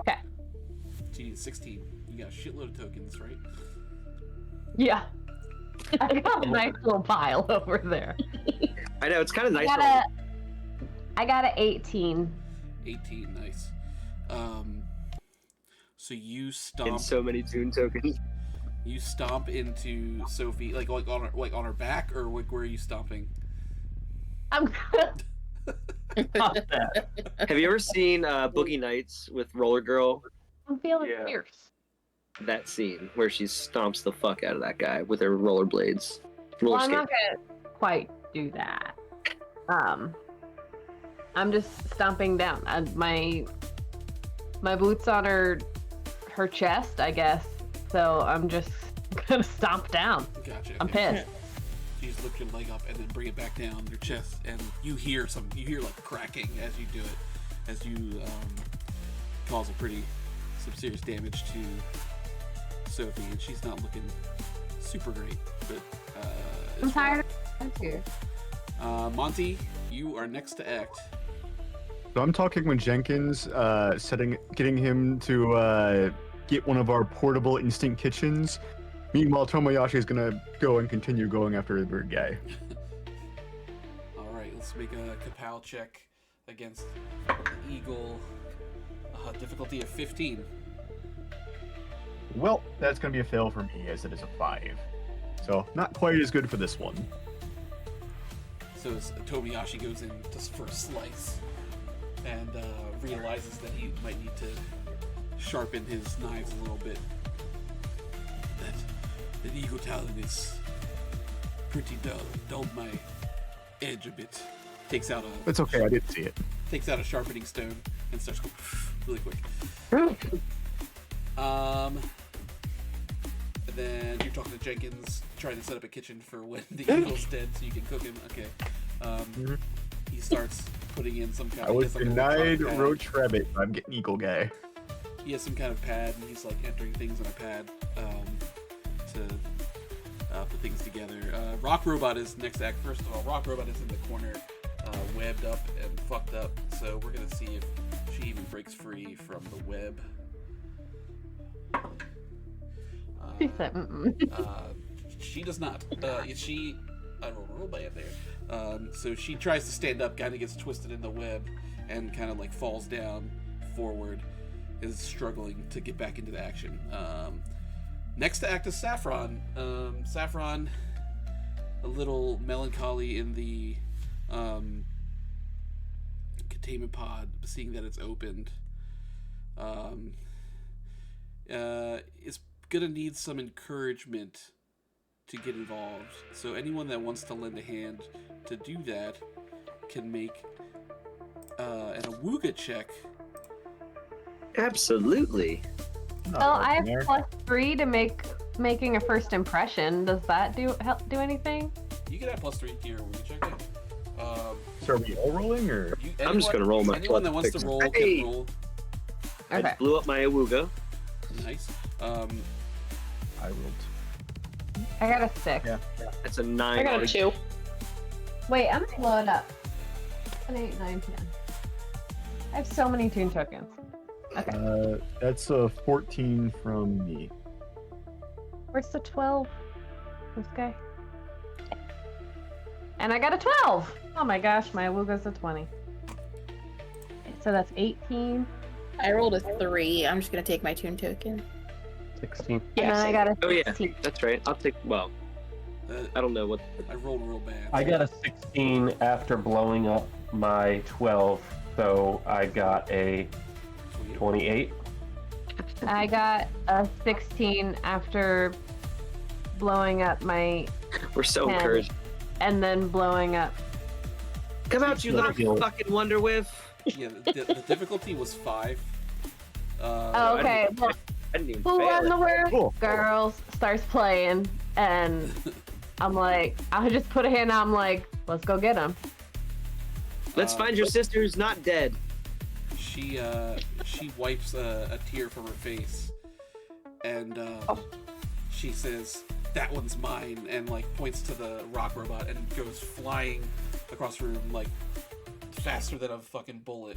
Okay. So you need 16. You got a shitload of tokens, right? Yeah. I got a nice little pile over there. I know, it's kind of nice. I got a 18. 18, nice. So you In stomp. so many Toon tokens. You stomp into Sophie, like on her back, or like where are you stomping? I'm Stop that. Have you ever seen Boogie Nights with Roller Girl? I'm feeling Yeah. fierce. That scene where she stomps the fuck out of that guy with her rollerblades. Well, Roller I'm skate. not gonna quite do that. I'm just stomping down. My boots on her chest, I guess. So I'm just gonna stomp down. Gotcha. I'm okay. pissed. You just lift your leg up and then bring it back down your chest, and you hear like cracking as you do it, as you cause some serious damage to Sophie, and she's not looking super great. But I'm it's tired. I'm too. Monty, you are next to act. So I'm talking with Jenkins, getting him to get one of our portable instant kitchens. Meanwhile, Tomoyashi is gonna go and continue going after the bird guy. All right, let's make a Kapow check against Eagle. Difficulty of 15. Well, that's gonna be a fail for me, as it is a 5. So not quite as good for this one. So as Tomoyashi goes in just for a slice and realizes that he might need to sharpen his knives a little bit. That Eagle Talon is pretty dull. Dulled my edge a bit. Takes out It's okay, I did see it. a sharpening stone and starts going really quick. And then you're talking to Jenkins, trying to set up a kitchen for when the eagle's dead, so you can cook him. Okay. He starts putting in some kind of. I was he has, like, a denied pad. roach rabbit. I'm getting eagle guy. He has some kind of pad, and he's like entering things on a pad to put things together. Rock Robot is next to act. First of all, Rock Robot is in the corner, webbed up and fucked up. So we're gonna see if she even breaks free from the web. She said, She does not. I rolled real bad there. So she tries to stand up, kind of gets twisted in the web, and kind of like falls down forward, is struggling to get back into the action. Next to act is Saffron. Saffron, a little melancholy in the containment pod, seeing that it's opened. Is gonna need some encouragement to get involved. So anyone that wants to lend a hand to do that can make an awooga check. Absolutely. well, I have +3 to making a first impression. Does that do anything? You can have +3 to your awooga check. Yeah. So are we all rolling, or? I'm just gonna roll my Anyone that wants to roll Hey! can roll. I Okay. just blew up my awooga. Nice. I rolled. I got a 6. Yeah. That's a 9. I got a 2. Wait, I'm gonna blow it up. An 8, 9, 10. I have so many Toon tokens. Okay. That's a 14 from me. Where's the 12? This guy. And I got a 12! Oh my gosh, my awooga's a 20. So that's 18. I rolled a 3. I'm just gonna take my Toon token. 16. And then I got a Oh yeah, 16. that's right. I'll take. Well, I don't know what. I rolled real bad. I got a 16 after blowing up my 12, so I got a 28. I got a 16 after blowing up my We're so 10, encouraged. and then blowing up. Come out, you little fucking Wonderwhiff. Yeah, the difficulty was 5. Oh, okay. Well, I didn't even Who fail Won it. the World Cool. Girls starts playing, and I'm like, I just put a hand out. I'm like, let's go get him. Let's find your sister who's not dead. She wipes a tear from her face and she says, "That one's mine," and like points to the rock robot and goes flying across the room like faster than a fucking bullet.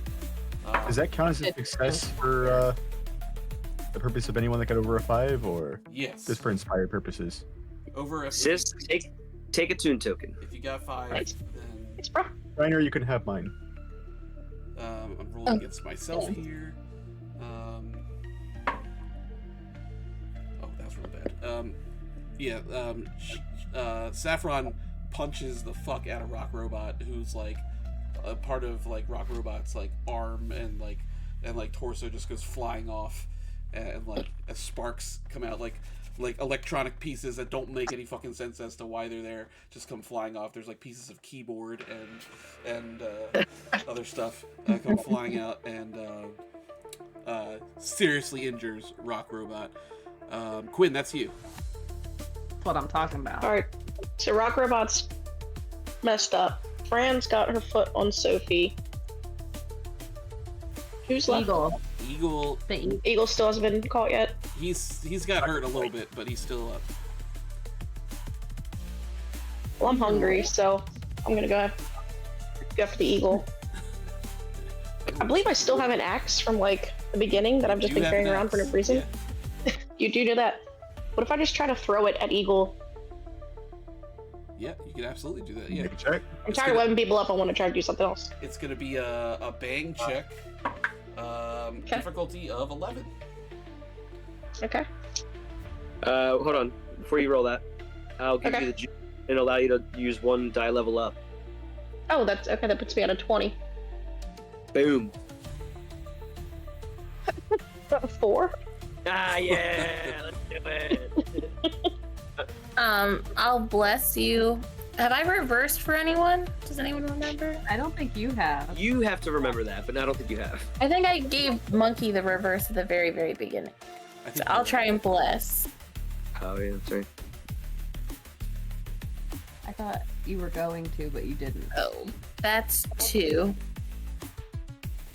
Does that count as a success for the purpose of anyone that got over a 5, or Yes. just for inspired purposes? Over a Sis, take a tune token. If you got 5, Nice. then It's bro. Reiner, you can have mine. I'm rolling against myself here. Oh, that's really bad. Saffron punches the fuck out of Rock Robot, who's like a part of like Rock Robot's like arm and torso just goes flying off, and like sparks come out like electronic pieces that don't make any fucking sense as to why they're there just come flying off. There's like pieces of keyboard and other stuff come flying out and seriously injures Rock Robot. Quinn, that's you. That's what I'm talking about. Alright, so Rock Robot's messed up. Fran's got her foot on Sophie. Who's left? Eagle, Eagle still hasn't been caught yet. he's got hurt a little bit, but he's still up. Well, I'm hungry, so I'm gonna go after the Eagle. I believe I still have an axe from like the beginning that I've just You been have carrying an around for no axe, reason. yeah. You do know that. What if I just try to throw it at Eagle? Yeah, you can absolutely do that. Yeah, Make a check. I'm tired of webbing people up. I want to try to do something else. it's gonna be a bang check. Difficulty of 11. Okay. Hold on. Before you roll that, I'll give Okay. you the juice and allow you to use 1 die level up. Oh, that's okay. That puts me at a 20. Boom. 4. Ah, yeah. Let's do it. I'll bless you. Have I reversed for anyone? Does anyone remember? I don't think you have. You have to remember that, but I don't think you have. I think I gave Monkey the reverse at the very, very beginning. I So think I'll try and bless. Oh, yeah, that's right. I thought you were going to, but you didn't. Oh, that's 2.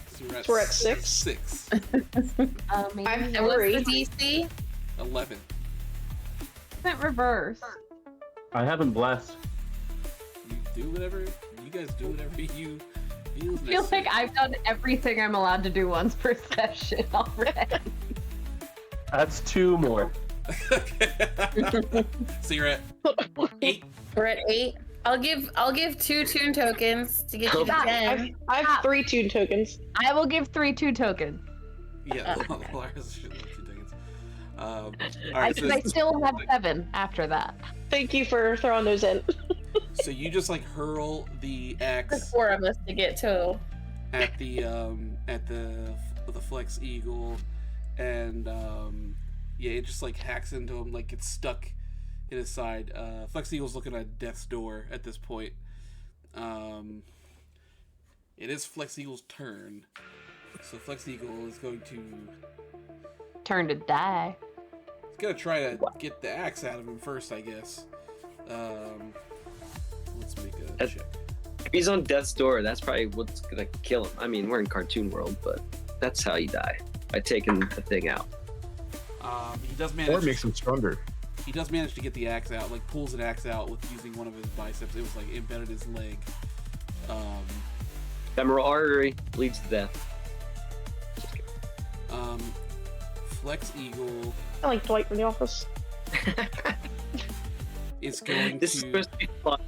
So We're at 6? 6. Maybe I'm And what's Three. the DC? 11. isn't reverse. I haven't blessed. You do whatever. You guys do whatever you feel. I feel like I've done everything I'm allowed to do once per session already. That's 2 more. So you're at 8. We're at 8. I'll give 2 tune tokens to get you to Stop. 10. I have 3 tune tokens. I will give 3 2 tokens. Yeah, Lara's should have 2 tickets. All I, right, so, I still have 7 after that. Thank you for throwing those in. so you just like hurl the The axe 4 of us to get to. at the Flex Eagle, and yeah, it just like hacks into him, like gets stuck in his side. Flex Eagle's looking at death's door at this point. It is Flex Eagle's turn, so Flex Eagle is going to Turn to die. try to get the axe out of him first, I guess. Let's make a check. If he's on death's door, that's probably what's gonna kill him. I mean, we're in cartoon world, but that's how you die, by taking the thing out. He does Or manage. makes him stronger. He does manage to get the axe out. Like pulls an axe out with using one of his biceps. It was like embedded his leg. Femoral artery leads to death. Flex Eagle I like Dwight from The Office. is going This is to. supposed to be fun.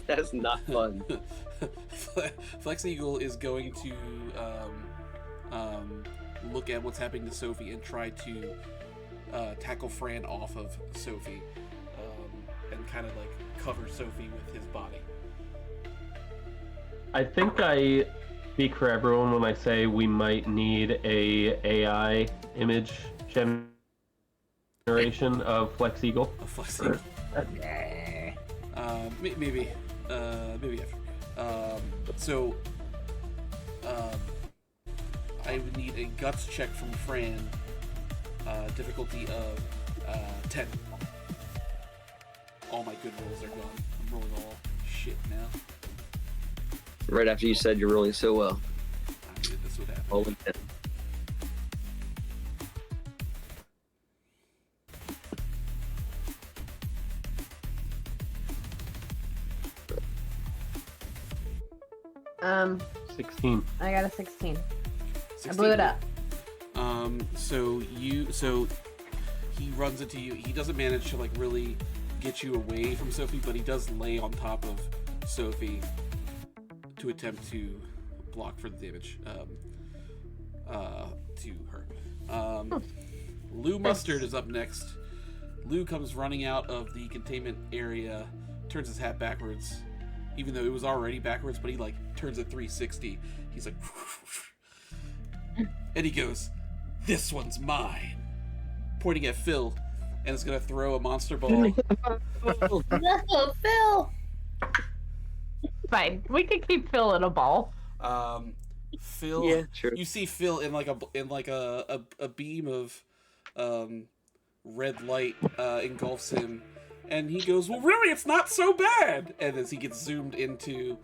That's not fun. Flex Eagle is going to look at what's happening to Sophie and try to tackle Fran off of Sophie, and kind of like cover Sophie with his body. I think I speak for everyone when I say we might need a AI image generation of Flex Eagle. A Flex Eagle. Maybe after. So I would need a guts check from Fran. Difficulty of 10. All my good rolls are gone. I'm rolling all shit now. Right after you said you're rolling so well. I knew this would happen. Rolling 10. Um, 16. I got a 16. 16. I blew it up. So he runs into you. He doesn't manage to like really get you away from Sophie, but he does lay on top of Sophie to attempt to block for the damage to her. Lou Mustard is up next. Lou comes running out of the containment area, turns his hat backwards, even though it was already backwards, but he like turns it 360. He's like, and he goes, "This one's mine," pointing at Phil, and is gonna throw a monster ball. No, Phil. Fine. We can keep Phil in a ball. Phil, Yeah, sure. you see Phil in like a beam of red light engulfs him, and he goes, "Well, really, it's not so bad." And as he gets zoomed into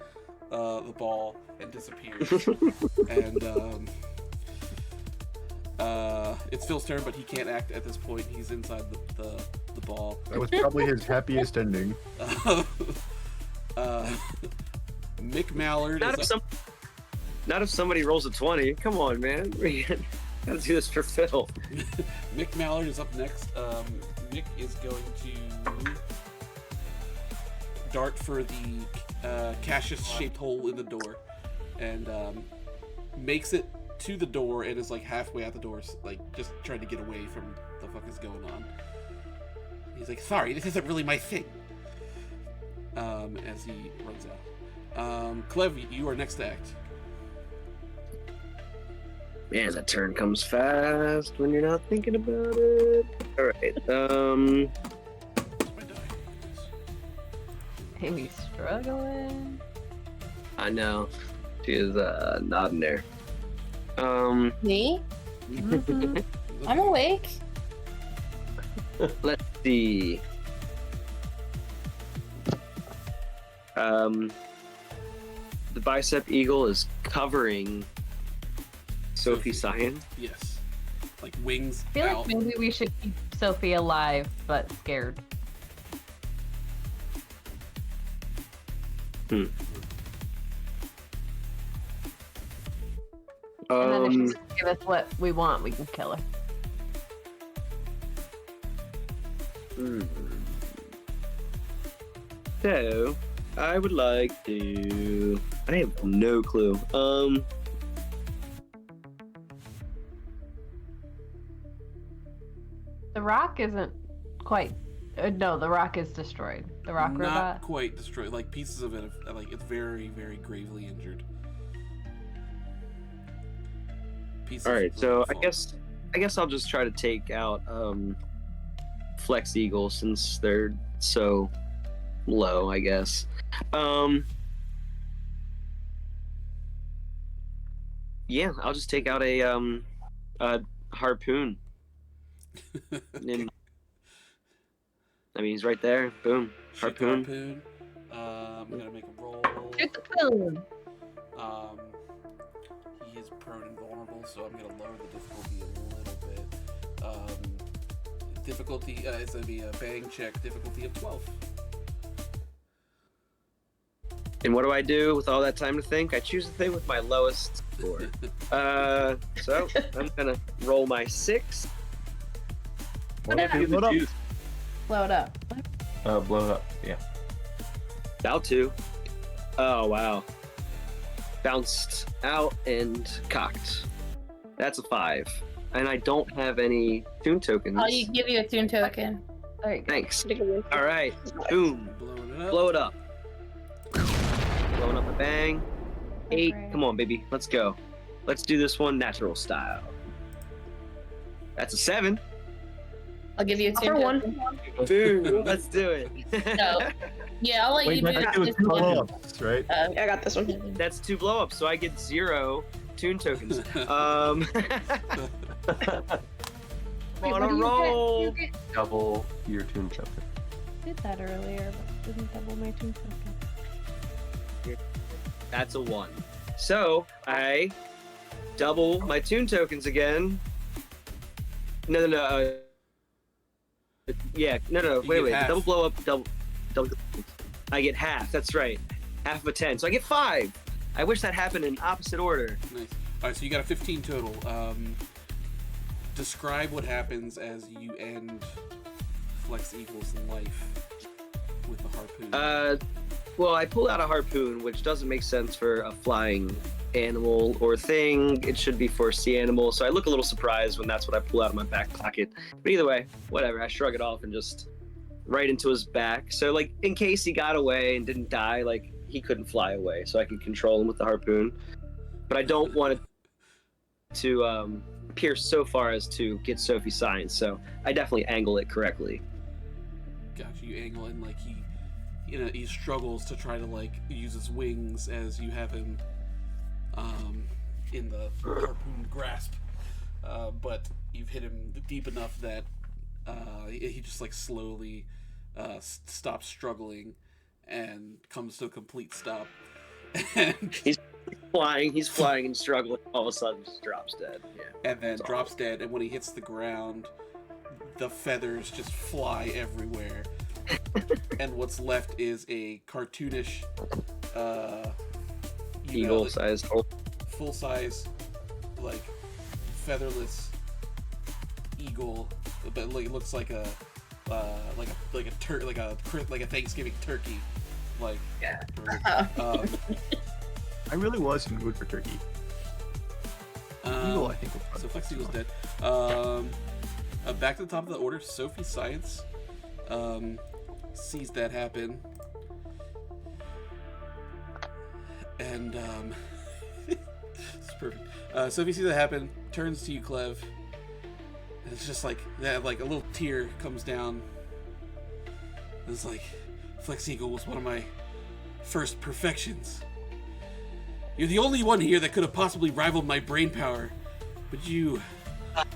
the ball and disappears, and it's Phil's turn, but he can't act at this point. He's inside the ball. That was probably his happiest ending. Mick Mallard Not if somebody rolls a 20. Come on, man. We gotta do this for Phil. Mick Mallard is up next. Mick is going to dart for the Cassius-shaped hole in the door, and makes it to the door and is like halfway out the door, like just trying to get away from the fuck is going on. He's like, "Sorry, this isn't really my thing." As he runs out. Clev, you are next to act. Man, that turn comes fast when you're not thinking about it. All right. Amy's struggling. I know. She is not in there. Me? Mhm. I'm awake. Let's see. The bicep eagle is covering Sophie Science. Yes. Like wings I feel out. like maybe we should keep Sophie alive, but scared. And then if she doesn't give us what we want, we can kill her. So, I would like to. I have no clue. The rock isn't quite. No, the rock is destroyed. The rock Not robot. quite destroyed. Like pieces of it, like it's very, very gravely injured. Pieces All right, of so it I fall. guess I'll just try to take out Flex Eagle since they're so low. I guess. Yeah, I'll just take out a harpoon. And, I mean, he's right there. Boom. Shoot the Harpoon. harpoon. I'm gonna make a roll. Shoot the poon. He is prone and vulnerable, so I'm gonna lower the difficulty a little bit. Difficulty it's gonna be a bang check. Difficulty of 12. And what do I do with all that time to think? I choose the thing with my lowest score. So I'm gonna roll my 6. Blow it up. Blow it up. Blow it up. Blow it up. Yeah. About to. Oh wow. Bounced out and cocked. That's a 5. And I don't have any toon tokens. I'll give you a tune token. There you go. Thanks. All right. Boom. Blowing it up. Blow it up. Blowing up a bang. 8. Okay. Come on, baby. Let's go. Let's do this one natural style. That's a 7. I'll give you a tune Offer one. token. Boom. Let's do it. No. Yeah, I'll let Wait, you do I that. do This two one. Blow-ups, right? Yeah, I got this one. That's 2 blow ups, so I get 0 toon tokens. Wait, On what a do you roll. get? Double your tune token. Did that earlier, but didn't double my toon token. That's a 1. So I double my toon tokens again. No. Yeah, no. You Wait. get half. Double blow up, double. I get half. That's right. Half of a 10. So I get 5. I wish that happened in opposite order. Nice. All right, so you got a 15 total. Describe what happens as you end Flex Eagle's life with the harpoon. Well, I pull out a harpoon, which doesn't make sense for a flying animal or thing. It should be for a sea animal. So I look a little surprised when that's what I pull out of my back pocket. But either way, whatever. I shrug it off and just right into his back. So, like, in case he got away and didn't die, like, he couldn't fly away. So I can control him with the harpoon. But I don't want it to pierce so far as to get Sophie Science. So I definitely angle it correctly. Gotcha. You angle and like he struggles to try to like use his wings as you have him in the harpoon grasp, but you've hit him deep enough that he just like slowly stops struggling and comes to a complete stop. And he's flying and struggling. All of a sudden, just drops dead. Yeah, and then drops dead. And when he hits the ground, the feathers just fly everywhere. And what's left is a cartoonish, eagle-sized, full-size, like featherless eagle, but like, it looks like a Thanksgiving turkey, like. Yeah. I really was in the mood for turkey. Eagle, I think. So Flex Eagle's dead. Back to the top of the order, Sophie Science sees that happen, and it's perfect. Sophie sees that happen, turns to you, Clev, and it's just like that. Like a little tear comes down. It's like Flex Eagle was one of my first perfections. You're the only one here that could have possibly rivaled my brain power, but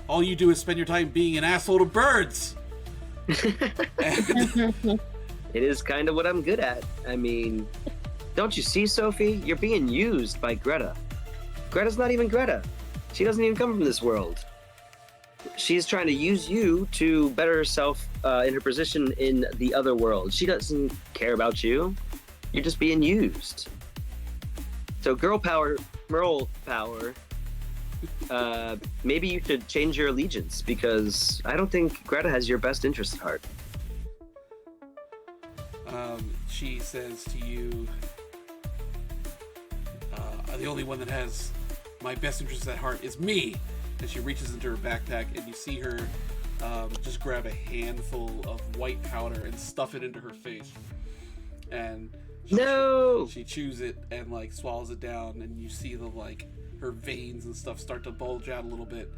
all you do is spend your time being an asshole to birds. It is kind of what I'm good at. I mean, don't you see, Sophie? You're being used by Greta. Greta's not even Greta. She doesn't even come from this world. She's trying to use you to better herself in her position in the other world. She doesn't care about you. You're just being used. So girl power, Merle power, maybe you should change your allegiance, because I don't think Greta has your best interest at heart. She says to you, the only one that has my best interest at heart is me. And she reaches into her backpack, and you see her just grab a handful of white powder and stuff it into her face. And she chews it and like swallows it down, and you see the like her veins and stuff start to bulge out a little bit.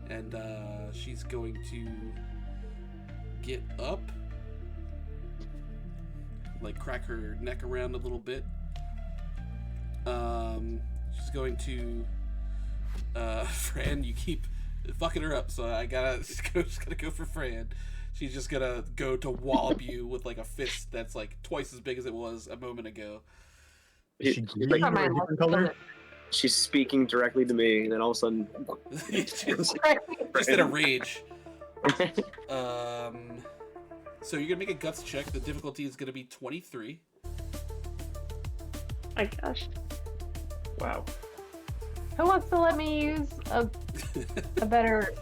And she's going to get up, like crack her neck around a little bit. She's going to Fran, you keep fucking her up, so I just gotta go for Fran. She's just gonna go to wallop you with like a fist that's like twice as big as it was a moment ago. Is she green or a different color? She's speaking directly to me, and then all of a sudden, just in a rage. So you're gonna make a guts check. The difficulty is gonna be 23. My gosh. Wow. Who wants to let me use a better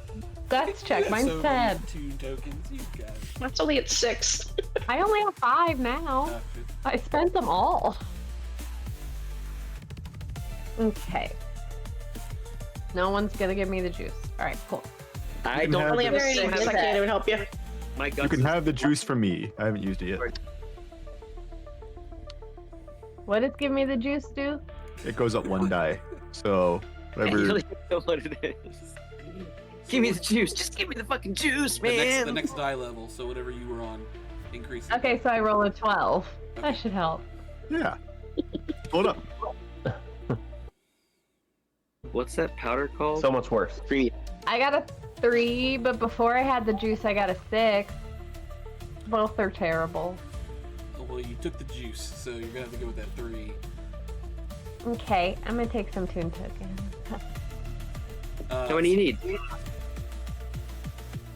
guts check? Mine's so 10. 2 tokens. You got it. That's only at 6. I only have 5 now. I spent them all. Okay. No one's gonna give me the juice. All right, cool. I can don't have Only have a Very 6. good. I can't even help you. My guts. You can have the juice from me. I haven't used it yet. What does give me the juice do? It goes up 1 die. So I whatever. really don't know what it is. Give me the juice. Just give me the fucking juice, man. The next die level, so whatever you were on, increases. Okay, so I roll a 12. Okay. That should help. Yeah. Hold up. What's that powder called? So much worse. Creamy. I got a 3, but before I had the juice, I got a 6. Both are terrible. Oh, well, you took the juice, so you're gonna have to go with that 3. Okay, I'm gonna take some Toon tokens. How many do you need?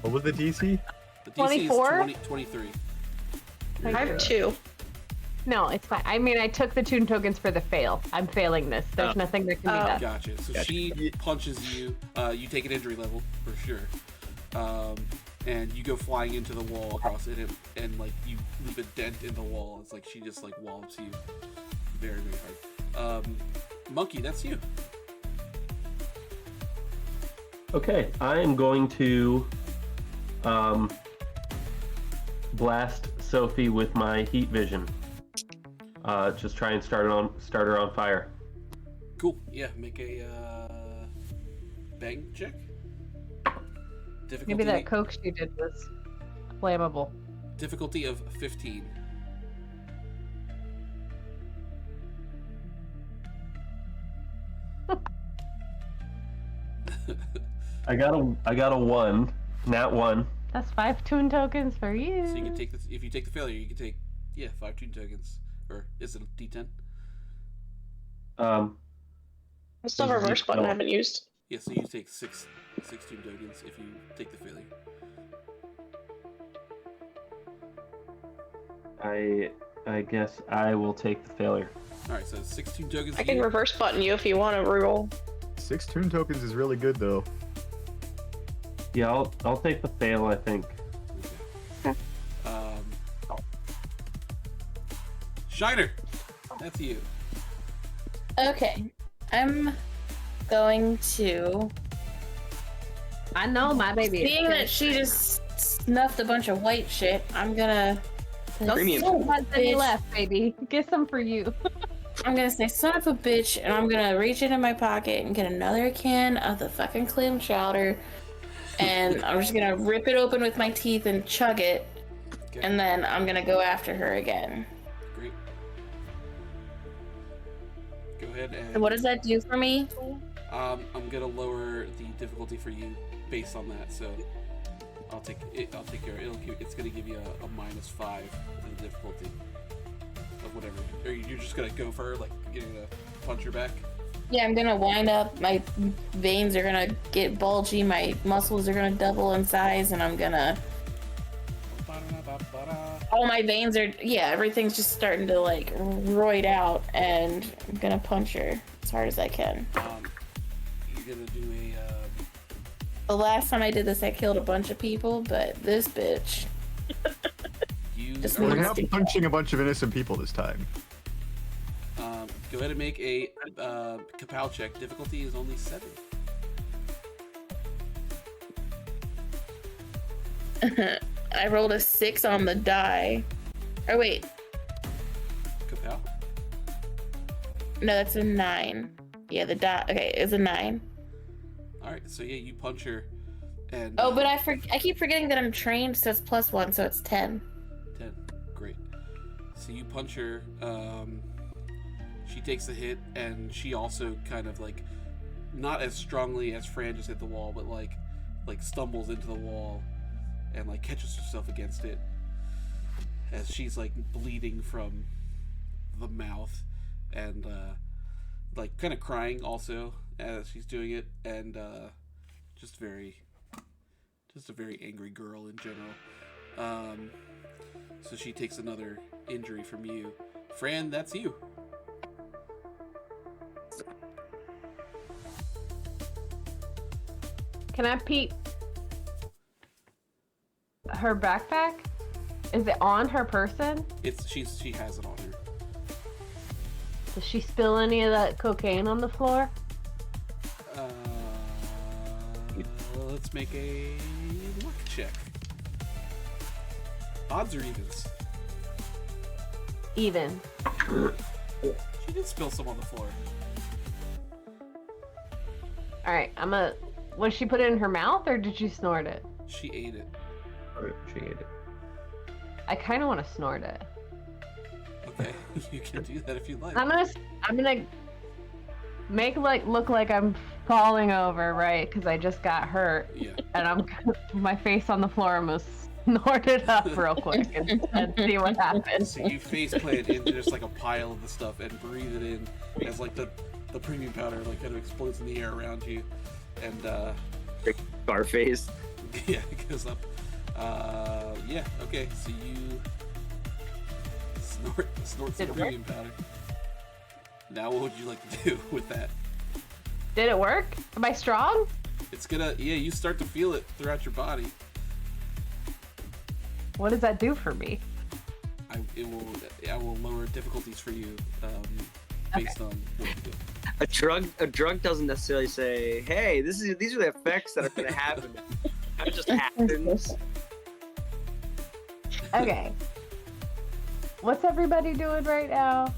What was the DC? The DC 24? is 23. I have 2. No, it's fine. I mean, I took the toon tokens for the fail. I'm failing this. There's nothing that can be done. Gotcha. So she punches you. You take an injury level for sure. And you go flying into the wall across it, and like you leave a dent in the wall. It's like she just like wallops you very, very hard. Monkey, that's you. Okay, I am going to blast Sophie with my heat vision. Just try and start her on fire. Cool. Yeah, make a bang check. Difficulty, Maybe that Coke she did was flammable. difficulty of 15. I got a 1, nat 1. That's 5 toon tokens for you. So you can take this. If you take the failure, you can take 5 toon tokens, or is it a D10? I still have a reverse button I haven't used. Yeah, so you take 6 toon tokens if you take the failure. I guess I will take the failure. All right, so 6 toon tokens. I can reverse button you if you want to reroll. 6 toon tokens is really good though. Yeah, I'll take the fail, I think. Okay. Shiner, that's you. Okay, I'm going to. I know my baby. Being that she just snuffed a bunch of white shit, I'm gonna. Premium. Son of a bitch. left, baby. Get some for you. I'm gonna say son of a bitch, and I'm gonna reach into my pocket and get another can of the fucking clam chowder, and I'm just gonna rip it open with my teeth and chug it, Okay. and then I'm gonna go after her again. Great. Go ahead and. So what does that do for me? I'm gonna lower the difficulty for you based on that. So I'll take it. I'll take care. It's gonna give you a -5 to the difficulty of whatever. Or you're just gonna go for her, like you're gonna punch her back. Yeah, I'm gonna wind up. My veins are gonna get bulgy. My muscles are gonna double in size, and I'm gonna. All my veins are. Yeah, everything's just starting to like roid out, and I'm gonna punch her as hard as I can. You're gonna do a. The last time I did this, I killed a bunch of people, but this bitch. You. Just We're needs not to- punching a bunch of innocent people this time. Go ahead and make a kapow check. Difficulty is only 7. I rolled a 6 on the die. Oh wait, Kapow. no, that's a 9. Yeah, the die. Okay, it's a 9. All right. So yeah, you punch her, and. Oh, but I keep forgetting that I'm trained, so it's +1, so it's 10. 10. Great. So you punch her. She takes a hit, and she also kind of like, not as strongly as Fran just hit the wall, but like stumbles into the wall, and like catches herself against it, as she's like bleeding from the mouth, and like kind of crying also as she's doing it, and just a very angry girl in general. So she takes another injury from you. Fran, that's you. Can I peep her backpack? Is it on her person? She has it on her. Does she spill any of that cocaine on the floor? Let's make a luck check. Odds or evens? Even. She did spill some on the floor. Alright, was she put it in her mouth or did she snort it? She ate it. She ate it. I kind of want to snort it. Okay, you can do that if you like. I'm gonna make look like I'm falling over, right? Because I just got hurt, Yeah. and I'm my face on the floor. I'm gonna snort it up real quick and see what happens. So you face plant into just like a pile of the stuff and breathe it in as like the premium powder like kind of explodes in the air around you, and Scarface. yeah, it goes up. Yeah. Okay. So you snort some Did it premium powder. Now, what would you like to do with that? Did it work? Am I strong? It's gonna, yeah, you start to feel it throughout your body. What does that do for me? I will lower difficulties for you based on what you do. A drug doesn't necessarily say, "Hey, these are the effects that are going to happen." It just happens. Okay. What's everybody doing right now?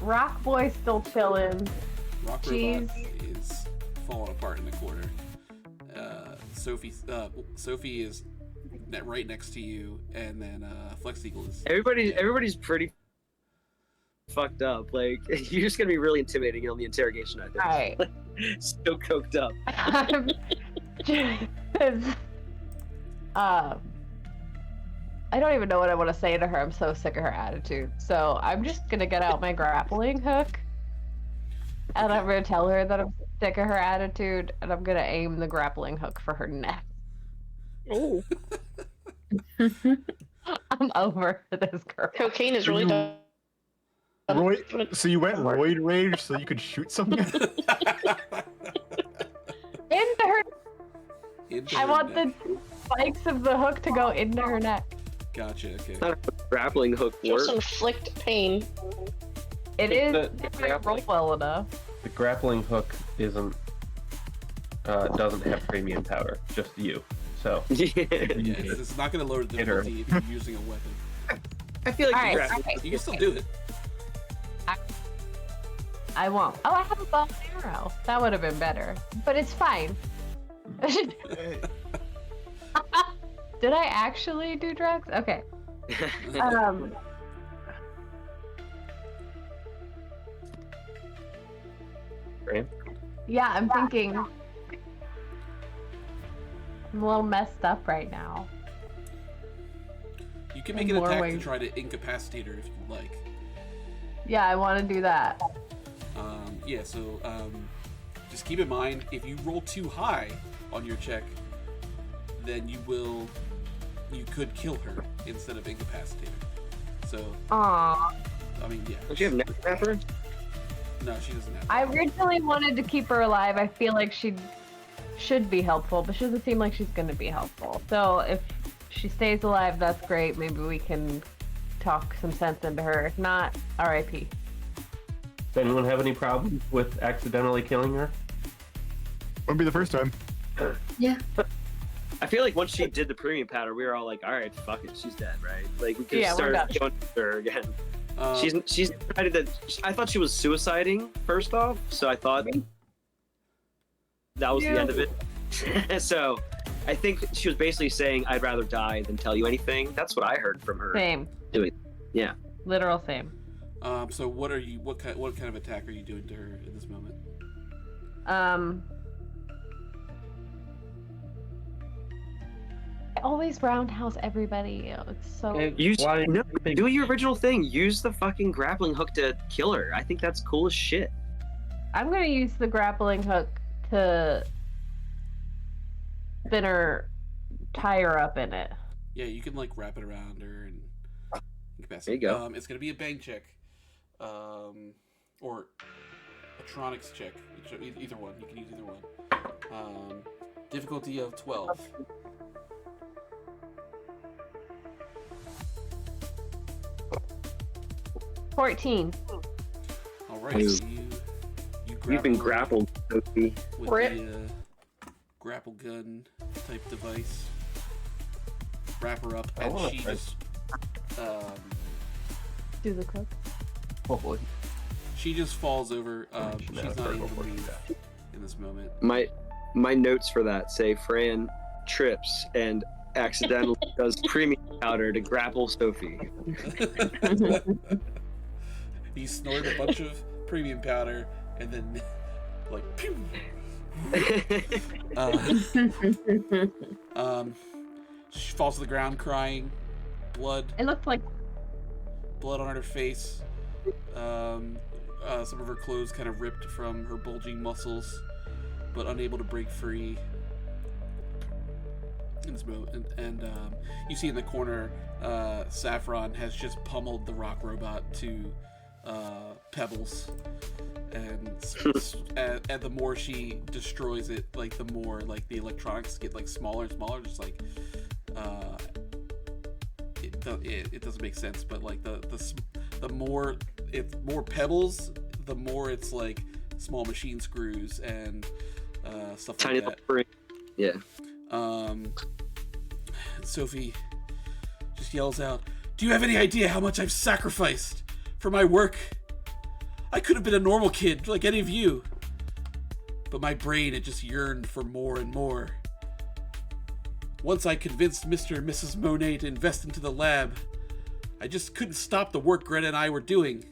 Rock Boy's still chilling. Rock Jeez. Robot is falling apart in the corner. Sophie is right next to you, and then Flex Eagle is. Everybody's pretty fucked up. Like, you're just gonna be really intimidating on the interrogation, I think. Alright. So coked up. I don't even know what I want to say to her. I'm so sick of her attitude. So I'm just gonna get out my grappling hook, and I'm gonna tell her that I'm sick of her attitude, and I'm gonna aim the grappling hook for her neck. Oh, I'm over this girl. cocaine is really done. So you went roid rage so you could shoot someone? Into her. I want the spikes of the hook to go into her neck. Gotcha. Okay. It's not a grappling hook Just work. inflict pain. It is The if I roll well enough. The grappling hook doesn't have premium power, just you. So Yeah. Yeah, it's not going to lower the Hit her. difficulty if you're using a weapon. I feel like Alright, the grappling alright. You can still do it. I won't. Oh, I have a bow and arrow. That would have been better. But it's fine. Did I actually do drugs? Okay. Fran? Yeah, I'm thinking. I'm a little messed up right now. You can make In an more attack to ways. try to incapacitate her if you like. Yeah, I want to do that. Yeah, so just keep in mind, if you roll too high on your check, then you could kill her instead of incapacitate her. So, Aww. I mean, yeah. Don't you have neck snapper? No, she doesn't have I that. originally wanted to keep her alive. I feel like she should be helpful, but she doesn't seem like she's going to be helpful. So if she stays alive, that's great. Maybe we can talk some sense into her. If not, R.I.P. Does anyone have any problems with accidentally killing her? Won't be the first time. Yeah. I feel like once she did the premium powder, we were all like, "All right, fuck it, she's dead, right?" Like we could Yeah, we're start done. going to her again. Um, She's decided that I thought she was suiciding first off, so I thought that was the end of it. So I think she was basically saying, "I'd rather die than tell you anything." That's what I heard from her. Same. Yeah. Literal same. So what kind of attack are you doing to her in this moment? I always roundhouse everybody. It's so. Do your original thing. Use the fucking grappling hook to kill her. I think that's cool as shit. I'm gonna use the grappling hook to spin her, tie her up in it. Yeah, you can like wrap it around her and There incapacitate. you go. It's gonna be a bang check, or a tronics check. Either one. You can use either one. Difficulty of 12. $14. All right. So you You've been grapple grappled, Sophie. with Rip. the grapple gun type device. Wrap her up, I and wanna she try- just Do the cook. Hopefully. she just falls over. Should She's have not heard able to before move that. in this moment. My notes for that say Fran trips and accidentally does premium powder to grapple Sophie. You snort a bunch of premium powder, and then like pew. She falls to the ground crying, blood It looked like on her face. Some of her clothes kind of ripped from her bulging muscles, but unable to break free. in this moment, and you see in the corner, Saffron has just pummeled the rock robot to pebbles, and the more she destroys it, like the more like the electronics get like smaller and smaller, just like it doesn't make sense, but like the more it's more pebbles, the more it's like small machine screws and stuff Tiny like that. little yeah. Sophie just yells out, "Do you have any idea how much I've sacrificed for my work? I could have been a normal kid like any of you, but my brain had just yearned for more and more. Once I convinced Mr. and Mrs. Monet to invest into the lab, I just couldn't stop the work Greta and I were doing.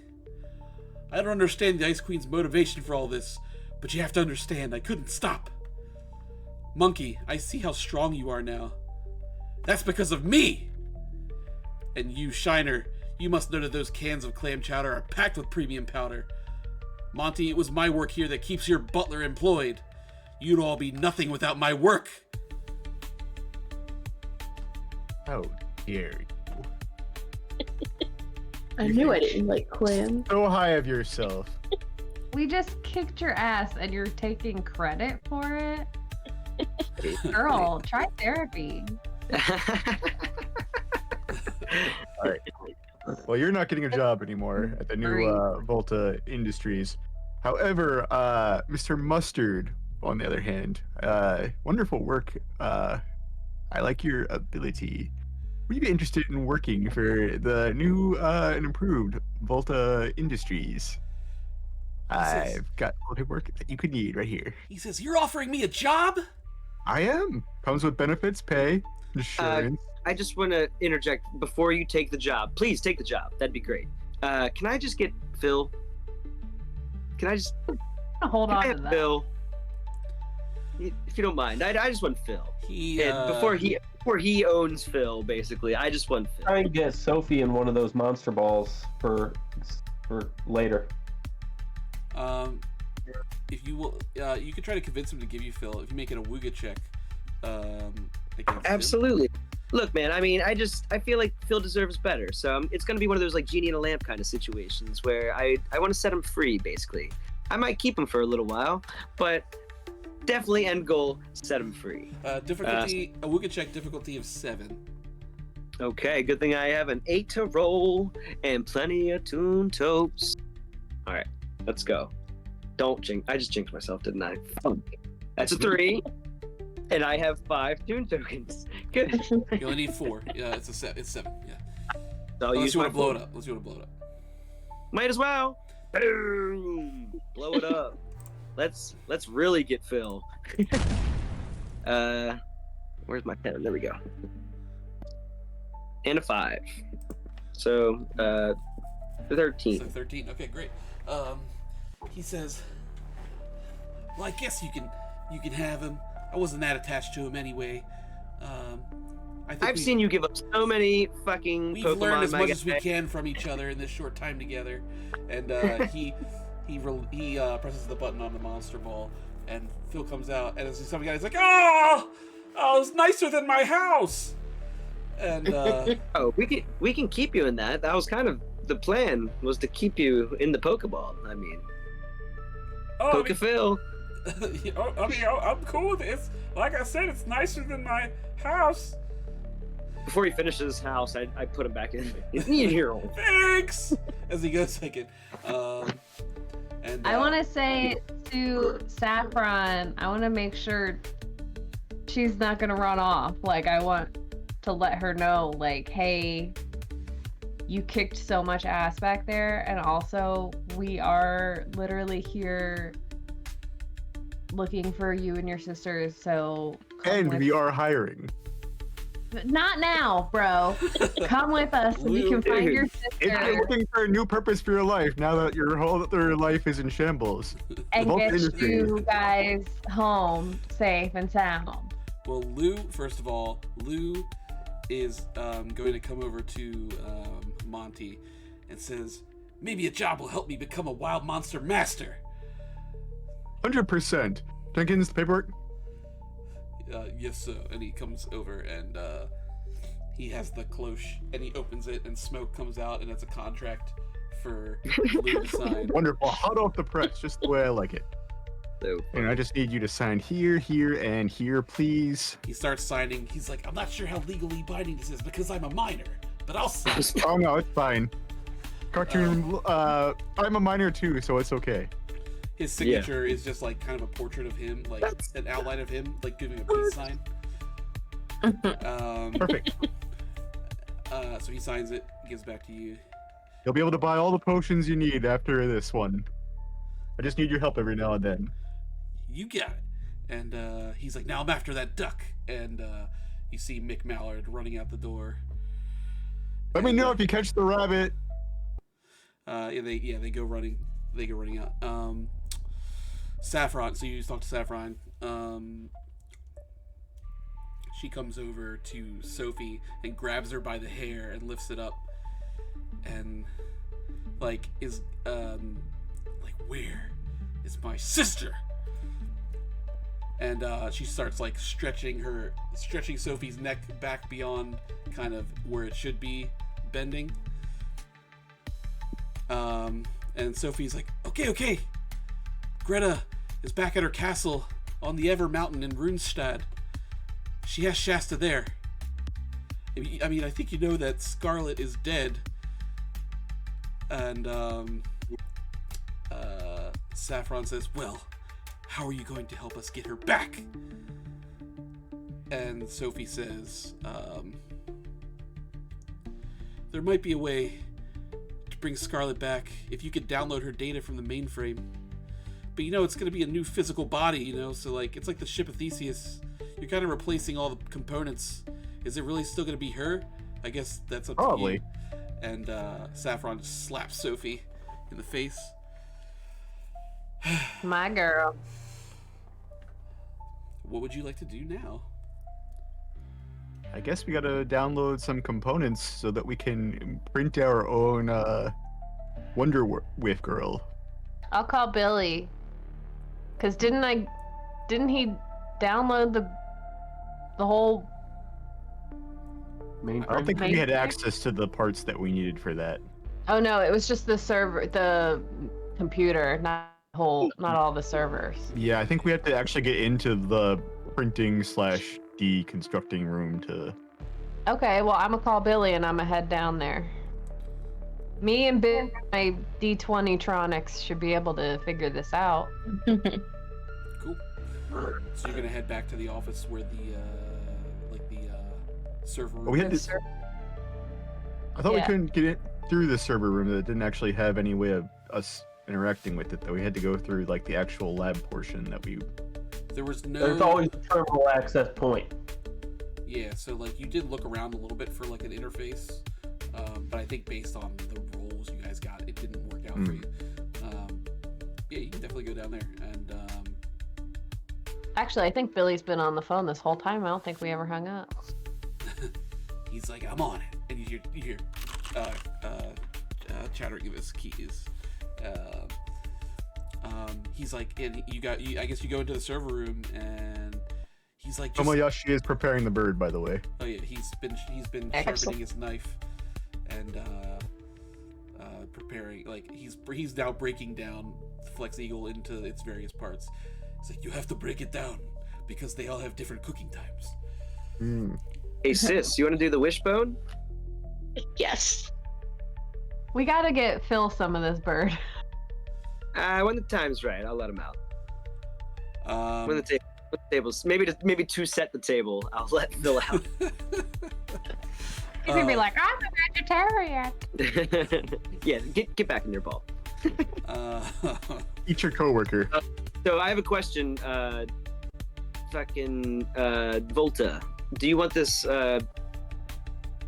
I don't understand the Ice Queen's motivation for all this, but you have to understand, I couldn't stop. Monkey, I see how strong you are now. That's because of me! And you, Shiner, you must know that those cans of clam chowder are packed with premium powder. Monty, it was my work here that keeps your butler employed. You'd all be nothing without my work." How dare you? I knew I didn't like clam. So high of yourself. We just kicked your ass and you're taking credit for it? Girl, try therapy. All right. Well, you're not getting a job anymore at the new Volta Industries. However, Mr. Mustard, on the other hand, wonderful work. I like your ability. Would you be interested in working for the new and improved Volta Industries? I've got all the paperwork that you could need right here. He says, "You're offering me a job?" I am. Comes with benefits, pay, insurance. I just want to interject before you take the job. Please take the job. That'd be great. Can I just get Phil? Can I just Hold on can I to have that. Phil? If you don't mind, I just want Phil. And before he owns Phil, basically, I just want Phil. Try and get Sophie in one of those monster balls for later. If you will, you can try to convince him to give you Phil if you make it a Wooga check. Against him. Absolutely. Look, man, I mean, I feel like Phil deserves better. So it's going to be one of those like genie in a lamp kind of situations where I want to set him free, basically. I might keep him for a little while, but definitely end goal, set him free. Difficulty, a Wooga check difficulty of 7. Okay, good thing I have an 8 to roll and plenty of Toon Topes. All right, let's go. Don't jinx. I just jinxed myself, didn't I? That's a 3. And I have 5 Toon tokens. Good. You only need 4. Yeah, it's 7. Yeah. So Unless use you my want to blow it phone. up. Unless you want to blow it up. Might as well. Boom. Blow it up. Let's really get Phil. Where's my pen? There we go. And a 5. So 13. So 13. Okay, great. He says, "Well, I guess you can have him. I wasn't that attached to him anyway. I think I've seen you give up so many fucking we've Pokemon. learned as my much guy. as we can from each other in this short time together." And he presses the button on the monster ball, and Phil comes out, and as he's coming out, he's like, "Oh, it's nicer than my house." And Oh, we can keep you in that. That was kind of the plan, was to keep you in the Pokeball. I mean, Pokephil. I'm cool with it. It's, like I said, it's nicer than my house. Before he finishes his house, I put him back in here. Thanks. As he goes second. And I want to say to Saffron, I want to make sure she's not going to run off. Like, I want to let her know, like, hey, you kicked so much ass back there. And also, we are literally here looking for you and your sisters. So, And we are hiring. not now, bro. Come with us so you can find your If you're sister looking for a new purpose for your life, now that your whole other life is in shambles. and Both get industries. you guys home safe and sound. Well, Lou, first of all, Lou is going to come over to Monty and says, "Maybe a job will help me become a wild monster master." 100%. Jenkins, the paperwork? yes, sir. And he comes over and he has the cloche and he opens it and smoke comes out and it's a contract for Lou to sign. Wonderful. Hot off the press, just the way I like it. So, And I just need you to sign here, here, and here, please. He starts signing. He's like, I'm not sure how legally binding this is because I'm a minor, but I'll sign. Oh no, it's fine. Cartoon. I'm a minor too, so it's okay. His signature is just like kind of a portrait of him, like an outline of him, like giving a peace sign. Perfect. So he signs it, gives it back to you. You'll be able to buy all the potions you need after this one. I just need your help every now and then. You got it. And he's like, now I'm after that duck. And you see Mick Mallard running out the door. Let me know if you catch the rabbit. They go running. They go running out. Saffron. So you talk to Saffron. She comes over to Sophie and grabs her by the hair and lifts it up, and like is like, where is my sister? And she starts like stretching Sophie's neck back beyond kind of where it should be, bending. And Sophie's like, okay. Greta is back at her castle on the Ever Mountain in Runestad. She has Shasta there. I mean, I think you know that Scarlet is dead. And Saffron says, well, how are you going to help us get her back? And Sophie says, there might be a way to bring Scarlet back if you could download her data from the mainframe. But you know, it's going to be a new physical body, you know, so like, it's like the ship of Theseus. You're kind of replacing all the components. Is it really still going to be her? I guess that's up to you. And Saffron just slaps Sophie in the face. My girl. What would you like to do now? I guess we gotta download some components so that we can print our own Wonderwhiff Girl. I'll call Billy. Cause didn't he download the whole? I don't think we had access to the parts that we needed for that. Oh no, it was just the server, the computer, not all the servers. Yeah, I think we have to actually get into the printing / deconstructing room to. Okay, well I'm gonna call Billy and I'm gonna head down there. Me and Bill, my D20 Tronics should be able to figure this out. Cool. So you're gonna head back to the office where the server room. We had to. I thought we couldn't get it through the server room. That didn't actually have any way of us interacting with it. Though we had to go through like the actual lab portion that we. There's always a terminal access point. Yeah, so like you did look around a little bit for like an interface, but I think based on the roles you guys got, it didn't work out for you. Yeah, you can definitely go down there and. Actually, I think Billy's been on the phone this whole time. I don't think we ever hung up. He's like, I'm on it, and you hear Chatter give us keys. He's like, and I guess you go into the server room, and he's like, Tomoyashi is preparing the bird, by the way. Oh yeah, he's been sharpening his knife, and preparing, like he's now breaking down Flex Eagle into its various parts. He's like, you have to break it down because they all have different cooking times. Hey sis, you want to do the wishbone? Yes. We gotta get Phil some of this bird. When the time's right, I'll let him out. When the table's maybe to set the table, I'll let Phil out. He's gonna be like, I'm a vegetarian. Yeah, get back in your ball. Eat your coworker. So I have a question. Volta, do you want this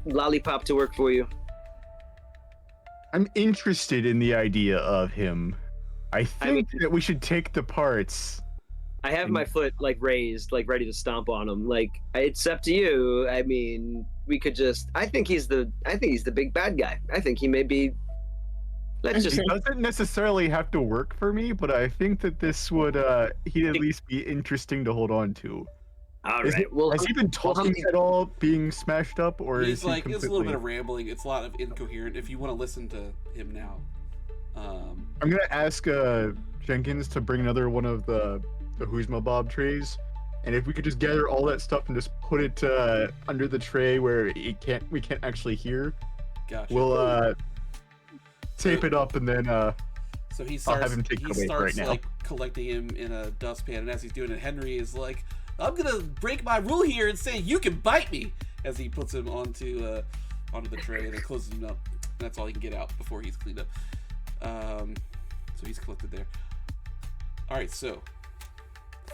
lollipop to work for you? I'm interested in the idea of him. I think that we should take the parts. I have my foot like raised, like ready to stomp on him. Like it's up to you. I mean, we could just. I think he's the big bad guy. I think he may be. Let's just. It doesn't necessarily have to work for me, but I think that this would he'd at least be interesting to hold on to. All Is right. it- Well, Has he been talking at all, being smashed up, or He's is he like, completely... it's a little bit of rambling. It's a lot of incoherent. If you want to listen to him now, I'm gonna ask Jenkins to bring another one of the Huzma Bob trays, and if we could just gather all that stuff and just put it under the tray where we can't actually hear, gotcha. we'll tape it up and then So he I'll have starts. him take He it away starts right now. like collecting him in a dustpan, and as he's doing it, Henry is like, "I'm gonna break my rule here and say you can bite me." As he puts him onto the tray and then closes him up. That's all he can get out before he's cleaned up. So he's collected there. All right, so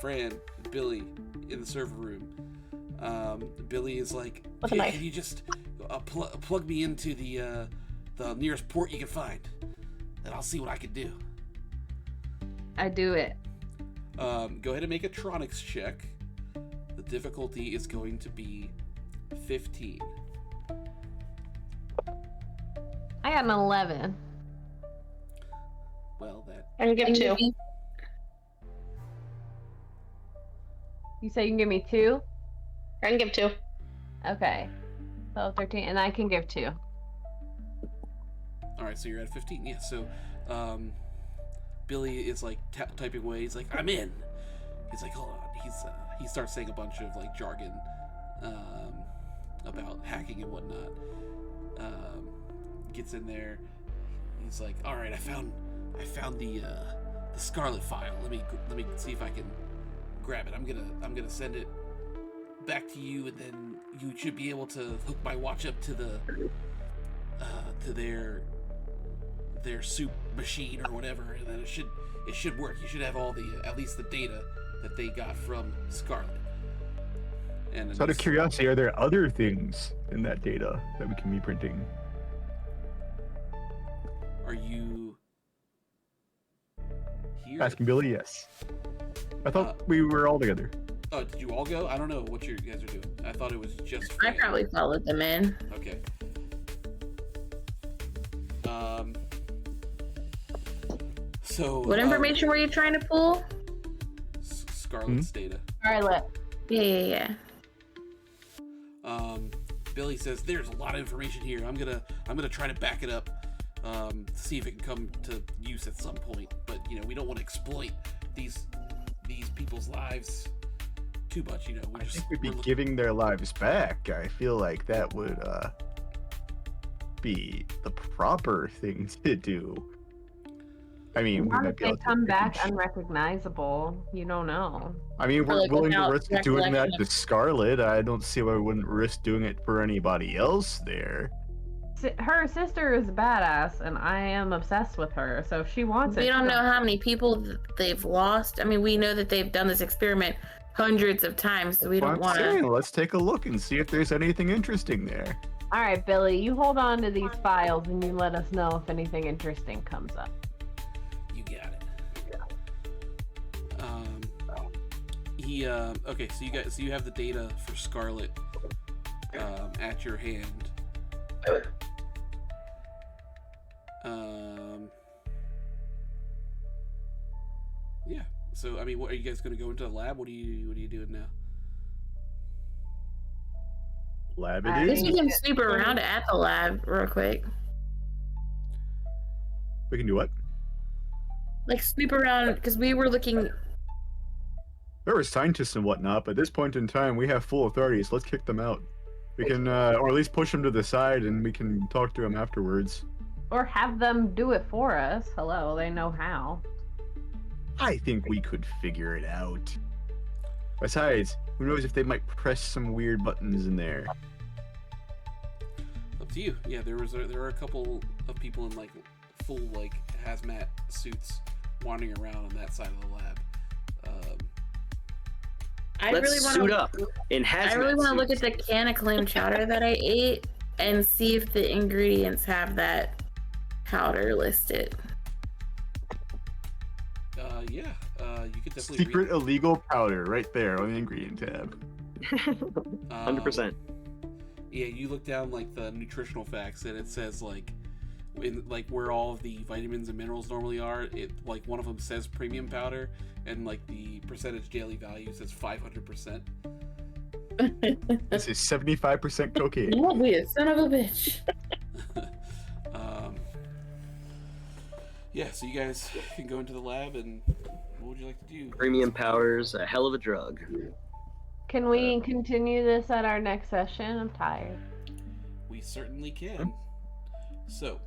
Fran, Billy in the server room. Billy is like, With a knife. "Can you just plug me into the nearest port you can find, and I'll see what I can do." I do it. Go ahead and make a Tronics check. The difficulty is going to be 15. I got an 11. Well, that I can give 2. You say you can give me 2? I can give 2. Okay. 12, 13, and I can give 2. all right. So you're at 15. Yeah. So, Billy is like typing away. He's like, "I'm in." He's like, "Hold on." He starts saying a bunch of like jargon about hacking and whatnot. Gets in there. He's like, "All right, I found the Scarlet file. Let me see if I can grab it. I'm gonna send it back to you, and then you should be able to hook my watch up to their soup machine or whatever, and then it should work. You should have all the at least the data that they got from Scarlet." And So out of curiosity, are there other things in that data that we can be printing? are you here? Asking Billy, yes. I thought we were all together. Oh, did you all go? I don't know what you guys are doing. I thought it was just I Fran. probably followed them in. Okay. So What information were you trying to pull? Scarlet's data. Scarlet. Yeah. Billy says there's a lot of information here. I'm gonna try to back it up, to see if it can come to use at some point. But we don't want to exploit these people's lives too much. I think we'd be giving their lives back. I feel like that would be the proper thing to do. I mean, we What might if be they able to come back reach- unrecognizable? You don't know. I mean, we're Like, willing to without risk doing that recollection to Scarlet. I don't see why we wouldn't risk doing it for anybody else there. Her sister is badass, and I am obsessed with her. So if she wants it, We don't she know how many people they've lost. I mean, we know that they've done this experiment hundreds of times, so we Well, don't I'm want saying, to. let's take a look and see if there's anything interesting there. All right, Billy, you hold on to these files and you let us know if anything interesting comes up. You got it. Okay, so you have the data for Scarlet at your hand. Yeah. So I mean, what are you guys going to go into the lab? What are you doing now? Lab I it Guess is. we can snoop around at the lab real quick. We can do what? Like snoop around because we were looking. There were scientists and whatnot, but at this point in time, we have full authority, so let's kick them out. We can, or at least push them to the side, and we can talk to them afterwards. Or have them do it for us. Hello, they know how. I think we could figure it out. Besides, who knows if they might press some weird buttons in there. Up to you. Yeah, there are a couple of people in like full like hazmat suits wandering around on that side of the lab. I Let's really want suit to. up in hazmat I really want to look at suits. the can of clam chowder that I ate and see if the ingredients have that powder listed. Yeah. You could definitely Secret illegal powder right there on the ingredient tab. 100%. Yeah, you look down like the nutritional facts, and it says like, in like where all of the vitamins and minerals normally are. It like one of them says premium powder, and like the percentage daily value says 500%. This is 75% cocaine. What weird son of a bitch. Yeah, so you guys can go into the lab, and what would you like to do? Premium power's a hell of a drug. Can we continue this at our next session? I'm tired. We certainly can. So,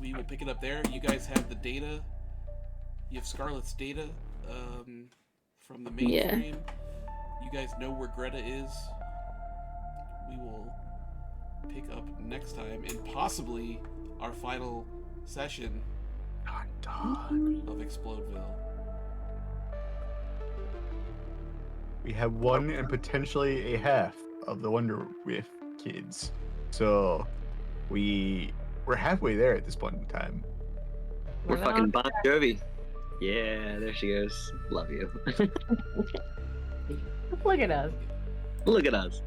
we will pick it up there. You guys have the data. You have Scarlet's data from the mainframe. You guys know where Greta is. We will pick up next time, and possibly our final session of Explodeville. We have one and potentially a half of the Wonderwhiff kids. So we're halfway there at this point in time. We're fucking Bon Jovi. Yeah, there she goes. Love you. Look at us. Look at us.